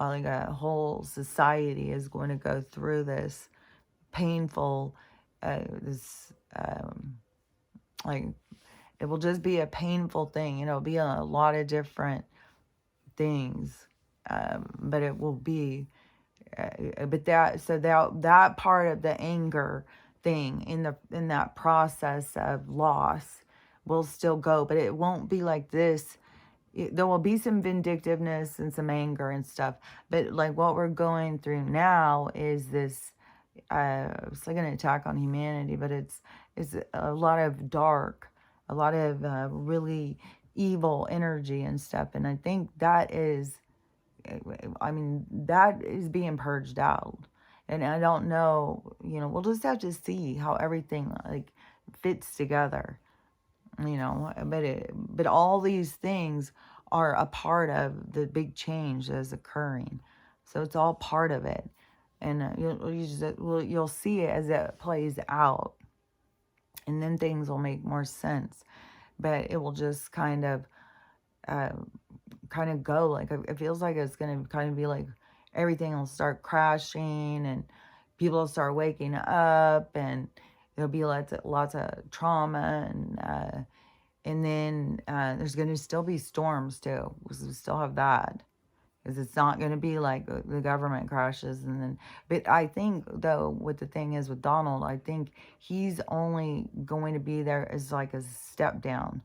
[SPEAKER 1] like a whole society is going to go through this painful, this like it will just be a painful thing. It'll be a lot of different things, but it will be. But that part of the anger thing in that process of loss will still go, but it won't be like this. There will be some vindictiveness and some anger and stuff, but like what we're going through now is this. It's like an attack on humanity, but it's a lot of dark, a lot of really evil energy and stuff, and I think that is, I mean, that is being purged out. And I don't know, we'll just have to see how everything like fits together, but all these things are a part of the big change that is occurring. So it's all part of it. And you'll see it as it plays out. And then things will make more sense. But it will just uh, go like it feels like it's going to kind of be like everything will start crashing and people will start waking up and there'll be lots of trauma and then there's going to still be storms too, because we still have that, because it's not going to be like the government crashes and then, but I think though what the thing is with Donald, I think he's only going to be there as like a step down.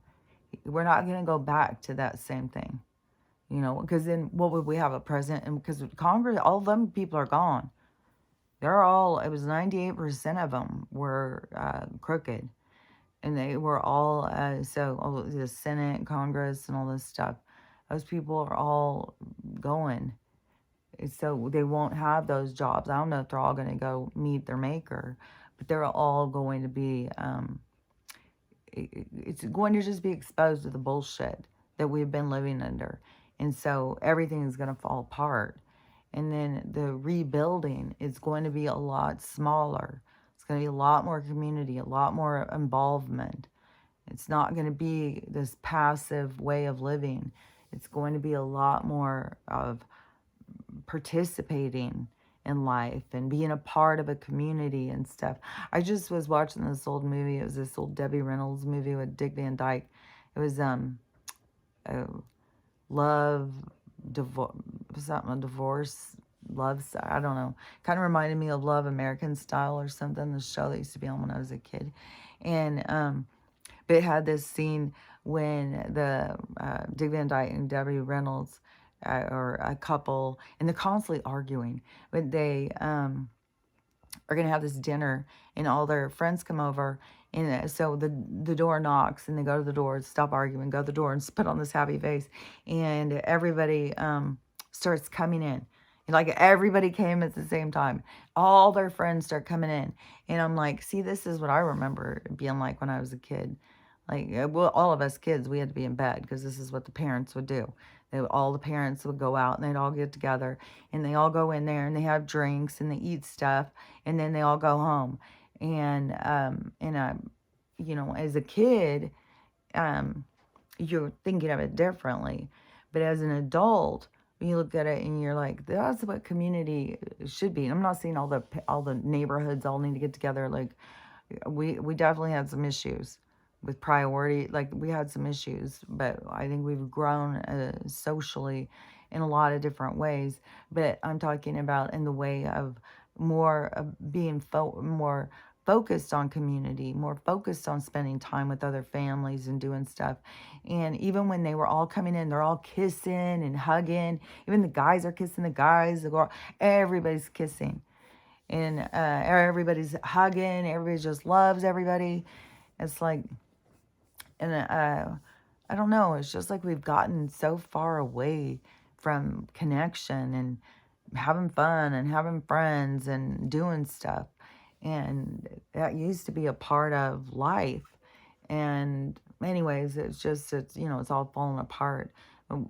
[SPEAKER 1] We're not going to go back to that same thing. Because then what would we have a president? And because Congress, all of them people are gone. They're all, it was 98% of them were crooked. And they were all, all the Senate, Congress, and all this stuff. Those people are all going. So they won't have those jobs. I don't know if they're all going to go meet their maker, but they're all going to be, it's going to just be exposed to the bullshit that we've been living under. And so everything is going to fall apart. And then the rebuilding is going to be a lot smaller. It's going to be a lot more community, a lot more involvement. It's not going to be this passive way of living. It's going to be a lot more of participating in life and being a part of a community and stuff. I just was watching this old movie. It was this old Debbie Reynolds movie with Dick Van Dyke. It was love, divorce, something, divorce, love, I don't know. Kind of reminded me of Love American Style or something, the show that used to be on when I was a kid. And but it had this scene when the Dick Van Dyke and Debbie Reynolds or a couple, and they're constantly arguing, but they are going to have this dinner, and all their friends come over, and so the door knocks, and they go to the door, stop arguing, go to the door, and put on this happy face, and everybody starts coming in. And like everybody came at the same time. All their friends start coming in. And I'm like, see, this is what I remember being like when I was a kid. Like, well, all of us kids, we had to be in bed because this is what the parents would do. All the parents would go out and they'd all get together and they all go in there and they have drinks and they eat stuff and then they all go home. And as a kid, you're thinking of it differently. But as an adult, when you look at it and you're like, that's what community should be. And I'm not saying all the neighborhoods all need to get together. Like we definitely had some issues with priority. Like we had some issues, but I think we've grown socially in a lot of different ways. But I'm talking about in the way of more being more focused on community, more focused on spending time with other families and doing stuff. And even when they were all coming in, they're all kissing and hugging. Even the guys are kissing the guys, the girl, everybody's kissing. And everybody's hugging, everybody just loves everybody. It's like, and I don't know, it's just like we've gotten so far away from connection and having fun and having friends and doing stuff. And that used to be a part of life. And anyways, it's all falling apart.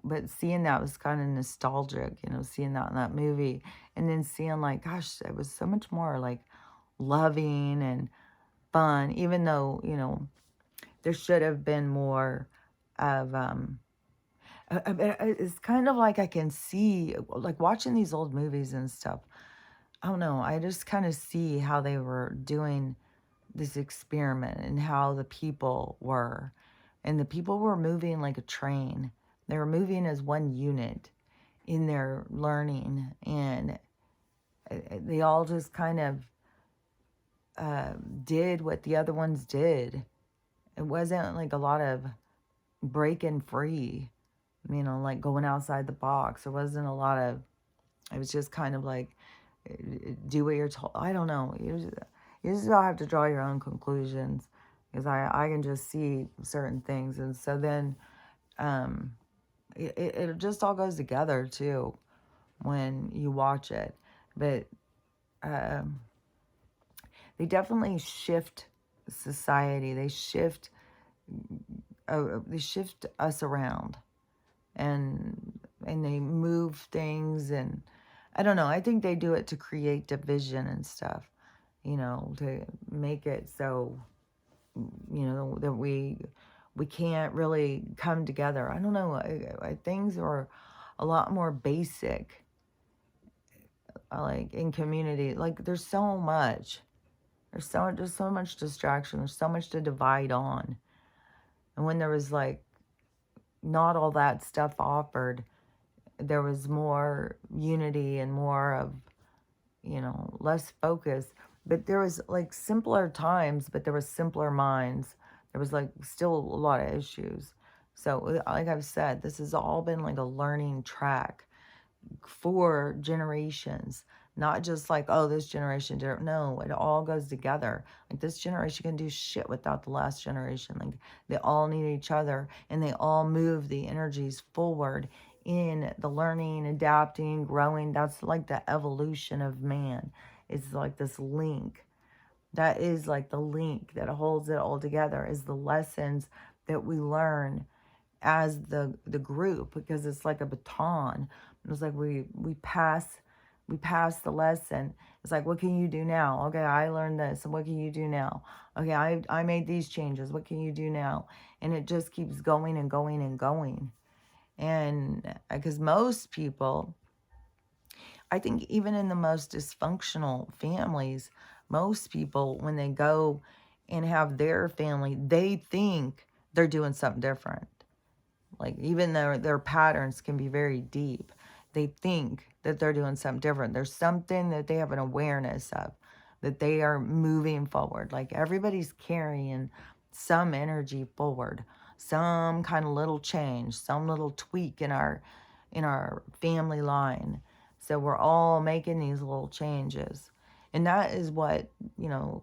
[SPEAKER 1] But seeing that was kind of nostalgic, seeing that in that movie. And then seeing like, gosh, it was so much more like loving and fun, even though, there should have been more of, It's kind of like I can see, like watching these old movies and stuff. I don't know. I just kind of see how they were doing this experiment and how the people were. And the people were moving like a train. They were moving as one unit in their learning. And they all just kind of did what the other ones did. It wasn't like a lot of breaking free, like going outside the box. There wasn't a lot of, it was just kind of like, do what you're told. I don't know. You just all have to draw your own conclusions, because I can just see certain things. And so then it just all goes together too when you watch it. But they definitely shift society. They shift us around, and they move things, and I don't know. I think they do it to create division and stuff, to make it so, that we can't really come together. I don't know. Things are a lot more basic, like in community. Like there's so much. There's so much distraction. There's so much to divide on. And when there was like not all that stuff offered, there was more unity and more of, less focus. But there was like simpler times, but there was simpler minds. There was like still a lot of issues. So like I've said, this has all been like a learning track for generations. Not just like, oh, this generation did it. No, it all goes together. Like this generation can do shit without the last generation. Like they all need each other, and they all move the energies forward in the learning, adapting, growing. That's like the evolution of man. It's like this link. That is like the link that holds it all together, is the lessons that we learn as the group, because it's like a baton. It's like we pass the lesson. It's like, what can you do now? Okay, I learned this, and what can you do now? Okay, I made these changes. What can you do now? And it just keeps going and going and going. And because most people, I think even in the most dysfunctional families, most people, when they go and have their family, they think they're doing something different. Like even their patterns can be very deep. They think that they're doing something different. There's something that they have an awareness of, that they are moving forward. Like everybody's carrying some energy forward, some kind of little change, some little tweak in our family line. So we're all making these little changes. And that is what,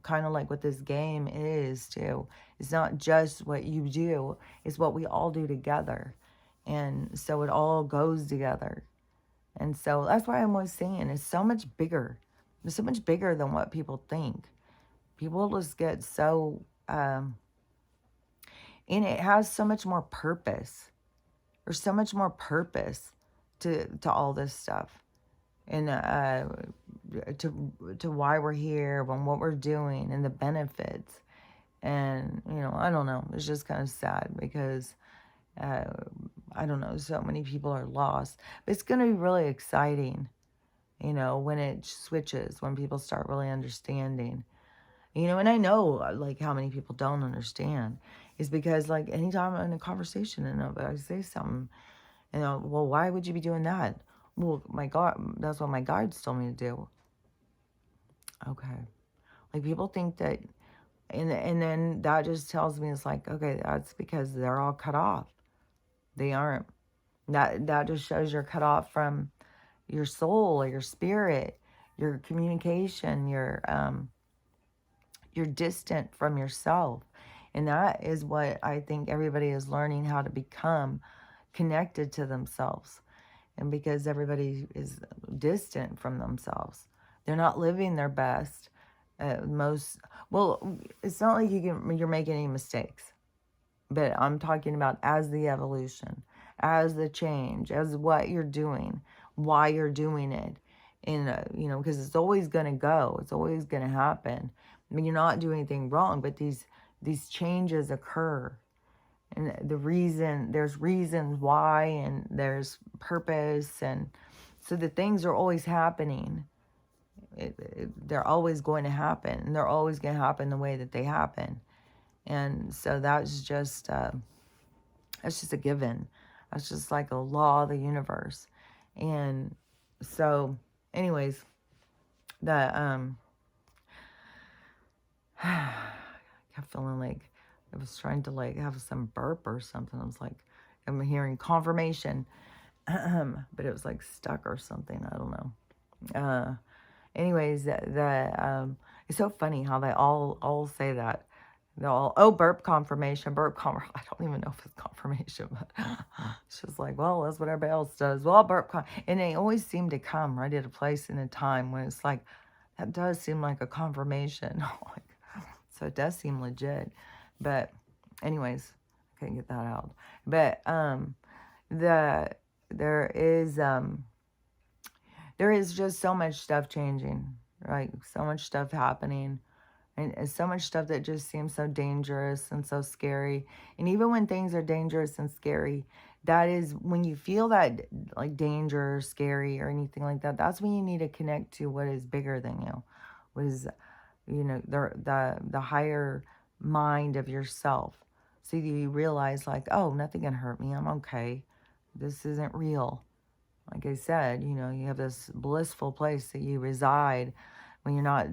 [SPEAKER 1] kind of like what this game is too. It's not just what you do, it's what we all do together. And so it all goes together. And so that's why I'm always saying it's so much bigger. It's so much bigger than what people think. People just get so, and it has so much more purpose. There's so much more purpose to all this stuff. And to why we're here and what we're doing and the benefits. And, I don't know. It's just kind of sad because, I don't know, so many people are lost. But it's going to be really exciting, when it switches, when people start really understanding. And I know, like, how many people don't understand is because, like, anytime I'm in a conversation and I say something, well, why would you be doing that? Well, my God, that's what my guides told me to do. Okay. Like, people think that, and then that just tells me, it's like, okay, that's because they're all cut off. They aren't. That just shows you're cut off from your soul or your spirit, your communication, you're distant from yourself. And that is what I think everybody is learning, how to become connected to themselves. And because everybody is distant from themselves, they're not living their best. Well, it's not like you're making any mistakes, but I'm talking about as the evolution, as the change, as what you're doing, why you're doing it. And, because it's always going to go. It's always going to happen. I mean, you're not doing anything wrong, but these changes occur. And the reason, there's reasons why, and there's purpose, and so the things are always happening. They're always going to happen, and they're always going to happen the way that they happen. And so that's just a given. That's just like a law of the universe. And so, anyways, the I kept feeling like I was trying to like have some burp or something. I was like, I'm hearing confirmation, but it was like stuck or something. I don't know. Anyways, it's so funny how they all say that. They're all, oh, burp confirmation, burp confirmation. I don't even know if it's confirmation, but it's just like, well, that's what everybody else does. Well, and they always seem to come right at a place and a time when it's like, that does seem like a confirmation. So it does seem legit. But anyways, I couldn't get that out. But there is just so much stuff changing, right? So much stuff happening. And so much stuff that just seems so dangerous and so scary. And even when things are dangerous and scary, that is when you feel that like danger or scary or anything like that, that's when you need to connect to what is bigger than you. What is, the higher mind of yourself. So you realize like, oh, nothing can hurt me. I'm okay. This isn't real. Like I said, you have this blissful place that you reside when you're not,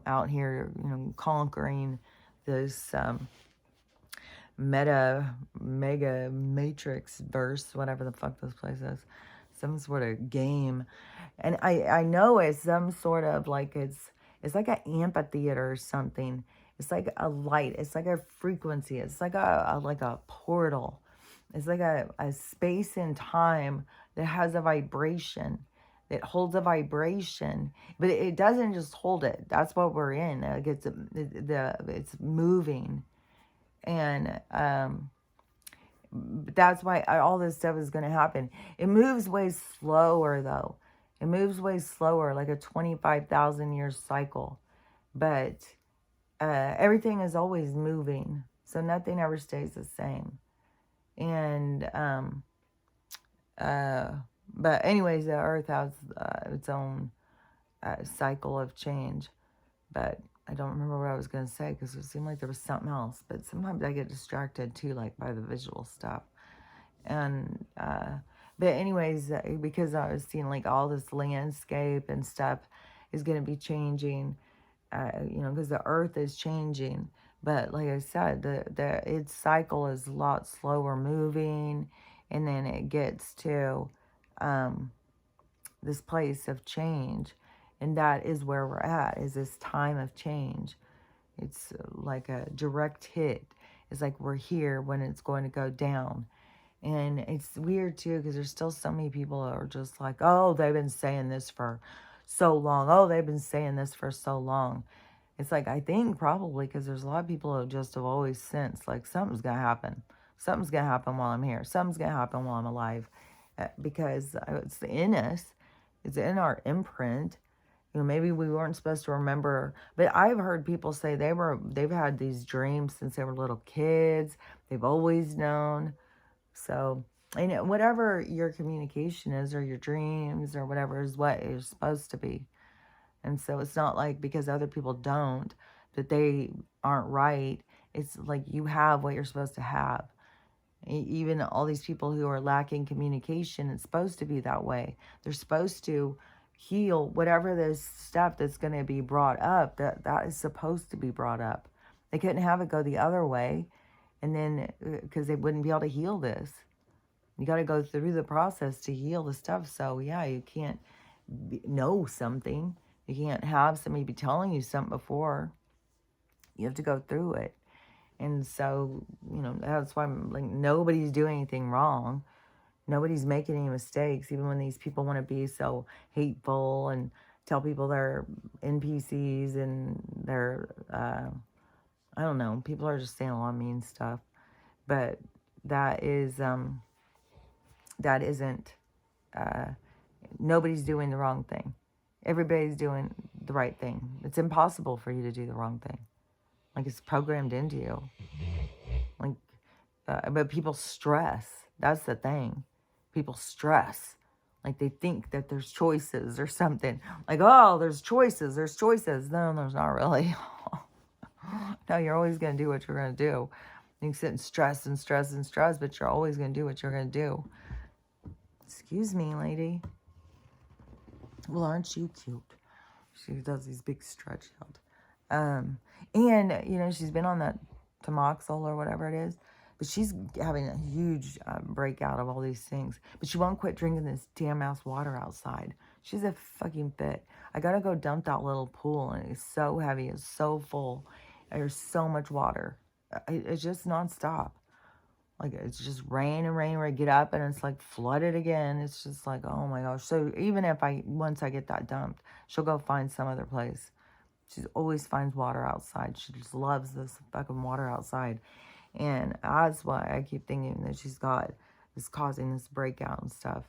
[SPEAKER 1] out here, conquering this mega matrix verse, whatever the fuck this place is, some sort of game. And I know it's some sort of like, it's like an amphitheater or something. It's like a light. It's like a frequency. It's like a portal. It's like a space and time that has a vibration, that holds a vibration, but it doesn't just hold it. That's what we're in. Like it's moving, and that's why all this stuff is going to happen. It moves way slower though. It moves way slower, like a 25,000 year cycle, but everything is always moving, so nothing ever stays the same. And but anyways, the earth has its own cycle of change. But I don't remember what I was going to say because it seemed like there was something else. But sometimes I get distracted too, like by the visual stuff. And but anyways, because I was seeing like all this landscape and stuff is going to be changing, because the earth is changing. But like I said, its cycle is a lot slower moving, and then it gets to this place of change, and that is where we're at, is this time of change. It's like a direct hit. It's like we're here when it's going to go down. And it's weird too, because there's still so many people that are just like, oh, they've been saying this for so long. Oh, they've been saying this for so long. It's like, I think probably because there's a lot of people who just have always sensed like something's going to happen. Something's going to happen while I'm here. Something's going to happen while I'm alive. Because it's in us. It's in our imprint. Maybe we weren't supposed to remember, but I've heard people say they've had these dreams since they were little kids. They've always known. So, whatever your communication is, or your dreams, or whatever, is what you're supposed to be. And so it's not like because other people don't, that they aren't right. It's like you have what you're supposed to have. Even all these people who are lacking communication, it's supposed to be that way. They're supposed to heal whatever this stuff that's going to be brought up, that is supposed to be brought up. They couldn't have it go the other way, and then because they wouldn't be able to heal this. You got to go through the process to heal the stuff. So yeah, you can't know something. You can't have somebody be telling you something before. You have to go through it. And so, that's why I'm like, nobody's doing anything wrong. Nobody's making any mistakes, even when these people want to be so hateful and tell people they're NPCs and they're, I don't know, people are just saying a lot of mean stuff. But that isn't, nobody's doing the wrong thing. Everybody's doing the right thing. It's impossible for you to do the wrong thing. Like, it's programmed into you. Like, But people stress. That's the thing. People stress. Like they think that there's choices or something. Like, oh, there's choices. There's choices. No, there's not really. No, you're always going to do what you're going to do. You can sit and stress and stress and stress, but you're always going to do what you're going to do. Excuse me, lady. Well, aren't you cute? She does these big stretch out. And, you know, she's been on that Tamoxil or whatever it is. But she's having a huge breakout of all these things. But she won't quit drinking this damn ass water outside. She's a fucking fit. I gotta go dump that little pool, and it's so heavy. It's so full. There's so much water. It's just nonstop. Like, it's just rain and rain, rain. Get up, and it's like flooded again. It's just like, oh my gosh. So even if once I get that dumped, she'll go find some other place. She always finds water outside. She just loves this fucking water outside. And that's why I keep thinking that she's got is causing this breakout and stuff.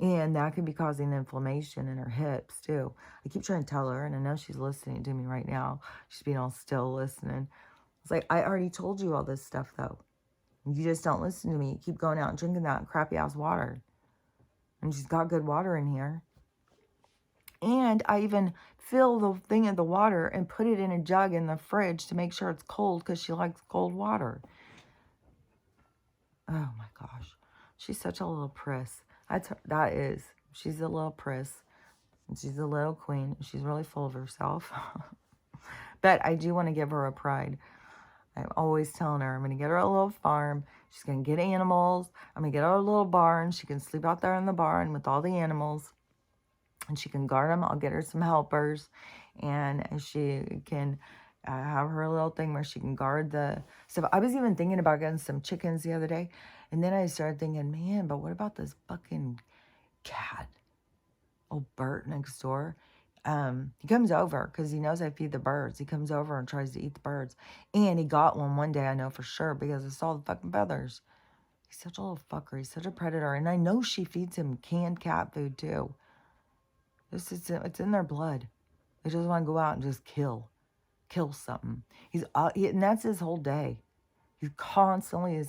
[SPEAKER 1] And that could be causing inflammation in her hips too. I keep trying to tell her, and I know she's listening to me right now. She's being all still listening. It's like, I already told you all this stuff though. You just don't listen to me. You keep going out and drinking that crappy ass water. And she's got good water in here. And I even fill the thing of the water and put it in a jug in the fridge to make sure it's cold because she likes cold water. Oh my gosh. She's such a little priss. She's a little priss. She's a little queen. She's really full of herself. But I do want to give her a pride. I'm always telling her I'm going to get her a little farm. She's going to get animals. I'm going to get her a little barn. She can sleep out there in the barn with all the animals. And she can guard them. I'll get her some helpers. And she can have her little thing where she can guard the stuff. I was even thinking about getting some chickens the other day. And then I started thinking, man, but what about this fucking cat? Oh, Bert next door. He comes over because he knows I feed the birds. He comes over and tries to eat the birds. And he got one day, I know for sure, because I saw the fucking feathers. He's such a little fucker. He's such a predator. And I know she feeds him canned cat food too. It's in their blood. They just want to go out and just kill something. And that's his whole day. He constantly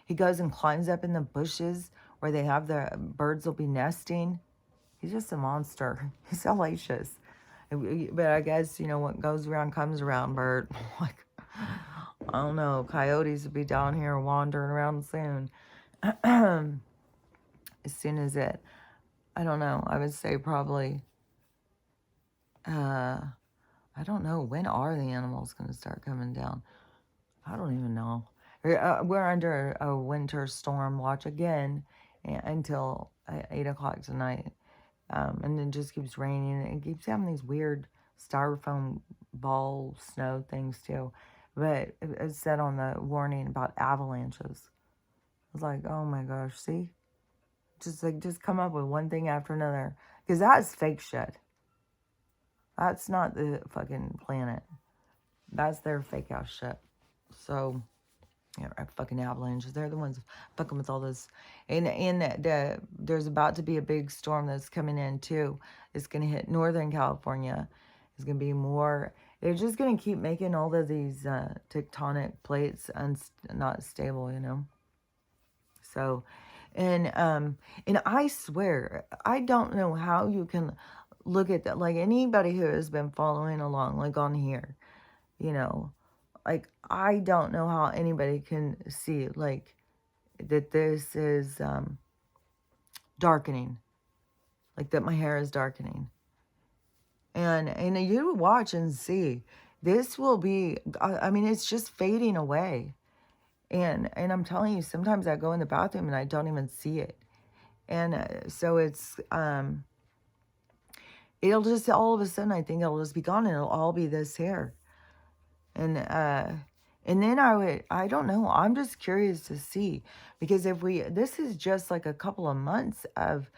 [SPEAKER 1] he goes and climbs up in the bushes where they have the birds will be nesting. He's just a monster. He's salacious. But I guess, you know, what goes around comes around, Bert. Like, I don't know. Coyotes will be down here wandering around soon. As soon as I don't know. I would say probably, I don't know. When are the animals going to start coming down? I don't even know. We're under a winter storm watch again until 8 o'clock tonight. And it just keeps raining. It keeps having these weird styrofoam ball snow things too. But it said on the warning about avalanches. I was like, oh my gosh, see? Just come up with one thing after another. Because that's fake shit. That's not the fucking planet. That's their fake ass shit. So, yeah, fucking avalanches. They're the ones fucking with all this. And there's about to be a big storm that's coming in too. It's going to hit Northern California. It's going to be more. They're just going to keep making all of these tectonic plates not stable, you know. So, and I swear, I don't know how you can look at that. Like anybody who has been following along, like on here, you know, like I don't know how anybody can see like that this is darkening, like that my hair is darkening. And you watch and see, this will be, I mean, it's just fading away. And I'm telling you, sometimes I go in the bathroom and I don't even see it. And so it's, it'll just, all of a sudden, I think it'll just be gone and it'll all be this hair. And then I don't know, I'm just curious to see. Because this is just like a couple of months of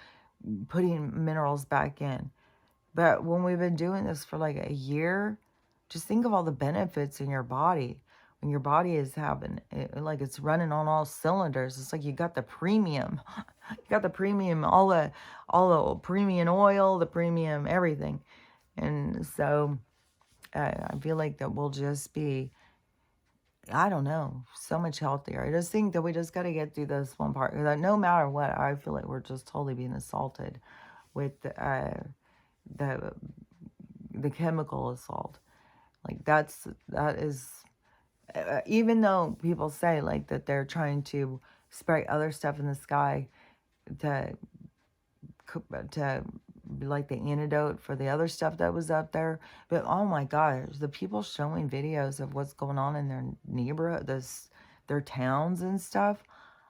[SPEAKER 1] putting minerals back in. But when we've been doing this for like a year, just think of all the benefits in your body. When your body is having, like it's running on all cylinders. It's like you got the premium. You got the premium, all the premium oil, the premium everything. And so I feel like that will just be, I don't know, so much healthier. I just think that we just got to get through this one part. Because no matter what, I feel like we're just totally being assaulted with the the chemical assault. Like that is even though people say like that they're trying to spray other stuff in the sky to to be like the antidote for the other stuff that was up there. But oh my gosh, the people showing videos of what's going on in their neighborhood, their towns and stuff,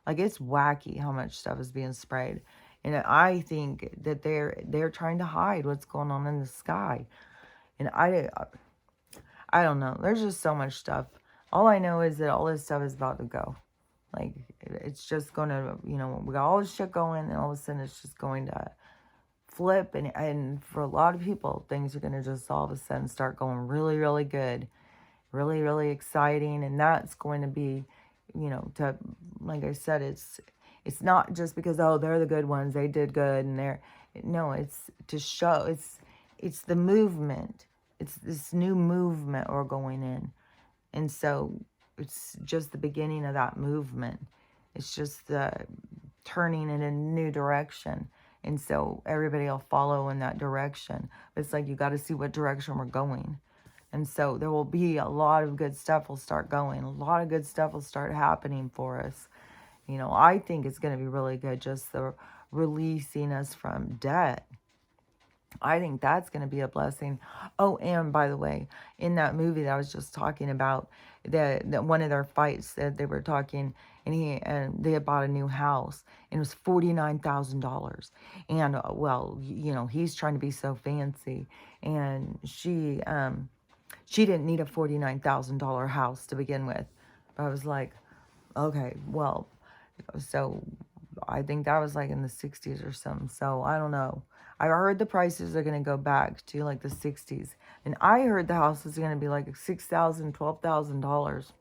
[SPEAKER 1] like it's wacky how much stuff is being sprayed. And I think that they're trying to hide what's going on in the sky. And I don't know. There's just so much stuff. All I know is that all this stuff is about to go. Like it's just gonna, we got all this shit going, and all of a sudden it's just going to flip, and for a lot of people things are going to just all of a sudden start going really really good, really really exciting. And that's going to be, to, like I said, it's not just because, oh, they're the good ones, they did good, and they're, no, it's to show, it's the movement, it's this new movement we're going in. And so it's just the beginning of that movement. It's just the turning in a new direction. And so everybody will follow in that direction. But it's like you got to see what direction we're going. And so there will be a lot of good stuff will start going. A lot of good stuff will start happening for us. I think it's going to be really good, just the releasing us from debt. I think that's going to be a blessing. Oh, and by the way, in that movie that I was just talking about, the one of their fights that they were talking, and they had bought a new house, and it was $49,000. And well, he's trying to be so fancy, and she didn't need a $49,000 house to begin with. But I was like, okay, well, so I think that was like in the 60s or something. So I don't know. I heard the prices are going to go back to like the 60s. And I heard the house is going to be like $6,000, $12,000.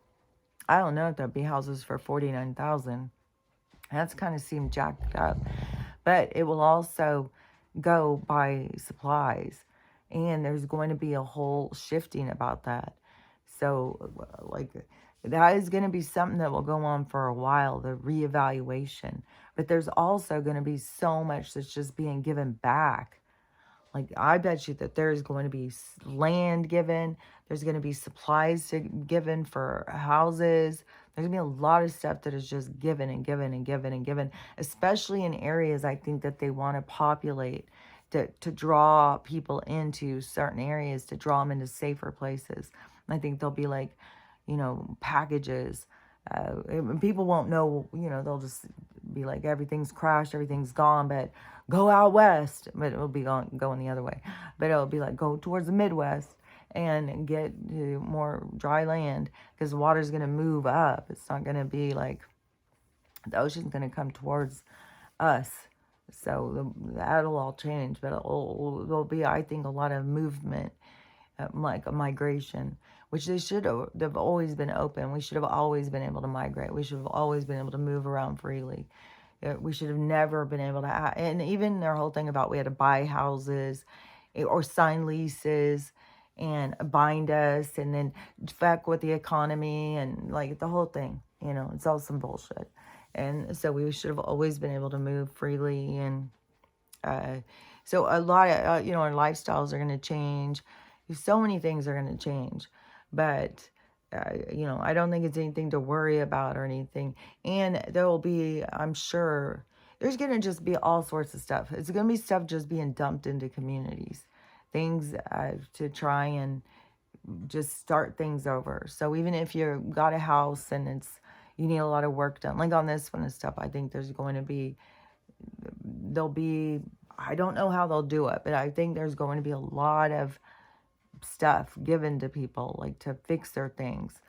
[SPEAKER 1] I don't know if there'd be houses for 49,000. That's kind of seemed jacked up. But it will also go by supplies. And there's going to be a whole shifting about that. So, like, that is going to be something that will go on for a while, the reevaluation. But there's also going to be so much that's just being given back. Like, I bet you that there's going to be land given. There's going to be supplies given for houses. There's going to be a lot of stuff that is just given and given and given and given, especially in areas I think that they want to populate, to draw people into certain areas, to draw them into safer places. I think there'll be like, packages. People won't know, they'll just be like, everything's crashed, everything's gone, but go out west. But it'll be going the other way. But it'll be like, go towards the Midwest and get more dry land, because the water's going to move up. It's not going to be like the ocean's going to come towards us. So that'll all change. But there'll be, I think, a lot of movement, like a migration, which they should have always been open. We should have always been able to migrate. We should have always been able to move around freely. We should have never been able to, and even their whole thing about we had to buy houses or sign leases and bind us, and then fuck with the economy, and like the whole thing, it's all some bullshit. And so we should have always been able to move freely. And so a lot of, our lifestyles are going to change. So many things are going to change. But, I don't think it's anything to worry about or anything. And there will be, I'm sure, there's going to just be all sorts of stuff. It's going to be stuff just being dumped into communities. Things to try and just start things over. So even if you've got a house and you need a lot of work done, like on this one and stuff, I think there'll be, I don't know how they'll do it, but I think there's going to be a lot of stuff given to people, like to fix their things.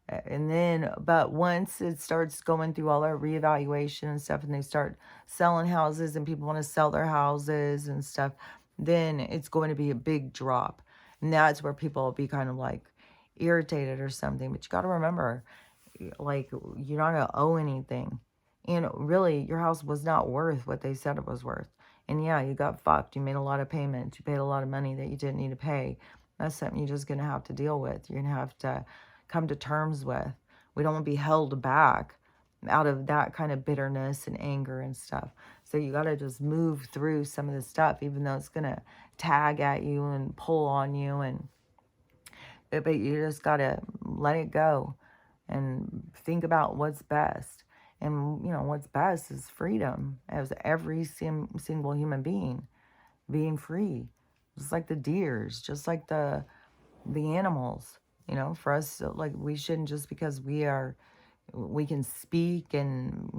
[SPEAKER 1] And then, but once it starts going through all our reevaluation and stuff, and they start selling houses and people want to sell their houses and stuff, then it's going to be a big drop. And that's where people will be kind of like irritated or something. But you got to remember, like, you're not going to owe anything. And really, your house was not worth what they said it was worth. And yeah, you got fucked. You made a lot of payments. You paid a lot of money that you didn't need to pay. That's something you're just going to have to deal with. You're going to have to come to terms with. We don't want to be held back out of that kind of bitterness and anger and stuff. So you got to just move through some of the stuff, even though it's going to tag at you and pull on you. But you just got to let it go and think about what's best. And, what's best is freedom, as every single human being free, just like the deers, just like the animals. For us, like, we shouldn't, just because we can speak and,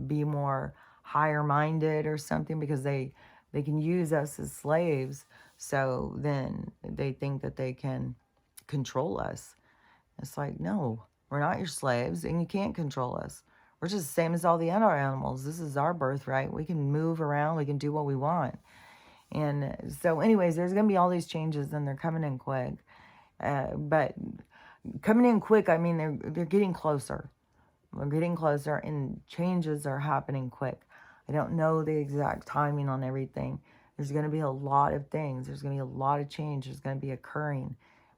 [SPEAKER 1] be more higher minded or something, because they can use us as slaves. So then they think that they can control us. It's like, no, we're not your slaves, and you can't control us. We're just the same as all the other animals. This is our birthright. We can move around. We can do what we want. And so anyways, there's going to be all these changes, and they're coming in quick. But coming in quick, I mean, they're getting closer. We're getting closer, and changes are happening quick. I don't know the exact timing on everything. There's going to be a lot of things. There's going to be a lot of change. There's going to be occurring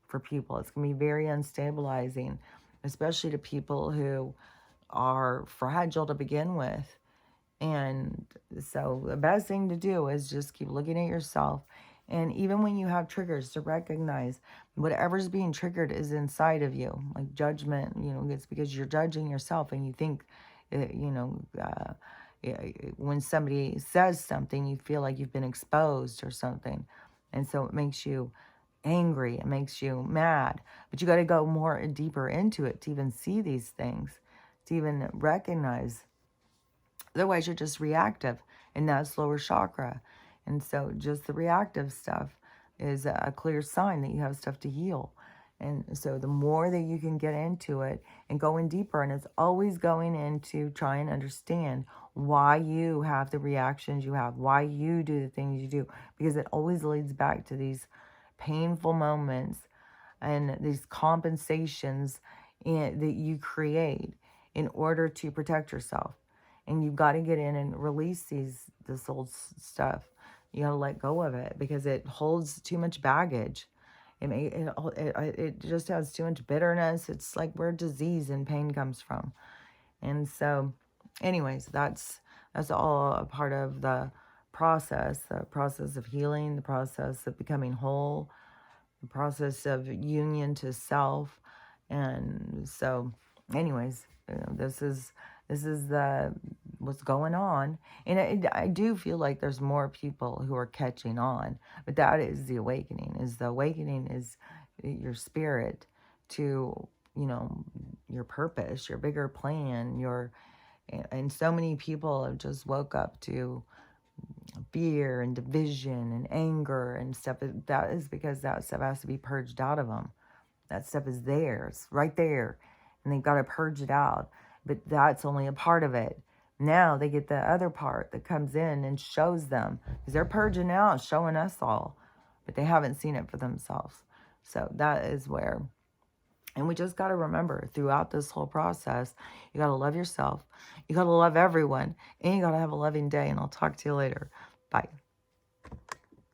[SPEAKER 1] for people. It's going to be very unstabilizing, especially to people who are fragile to begin with. And so the best thing to do is just keep looking at yourself. And even when you have triggers, to recognize whatever's being triggered is inside of you. Like judgment, it's because you're judging yourself, and you think, when somebody says something, you feel like you've been exposed or something. And so it makes you angry, it makes you mad. But you got to go more deeper into it to even see these things, to even recognize. Otherwise, you're just reactive in that lower chakra. And so just the reactive stuff is a clear sign that you have stuff to heal. And so the more that you can get into it and go in deeper, and it's always going into try and understand why you have the reactions you have, why you do the things you do, because it always leads back to these painful moments and these compensations that you create in order to protect yourself. And you've got to get in and release this old stuff. You got to let go of it, because it holds too much baggage. It just has too much bitterness. It's like where disease and pain comes from. And so, anyways, that's all a part of the process of healing, the process of becoming whole, the process of union to self. And so, anyways, this is what's going on. And I do feel like there's more people who are catching on, but that is the awakening. Is your spirit to, your purpose, your bigger plan, and so many people have just woke up to fear and division and anger and stuff. That is because that stuff has to be purged out of them. That stuff is there. It's right there. And they've got to purge it out. But that's only a part of it. Now they get the other part that comes in and shows them. Because they're purging out, showing us all. But they haven't seen it for themselves. So that is where. And we just got to remember, throughout this whole process, you got to love yourself. You got to love everyone. And you got to have a loving day. And I'll talk to you later. Bye.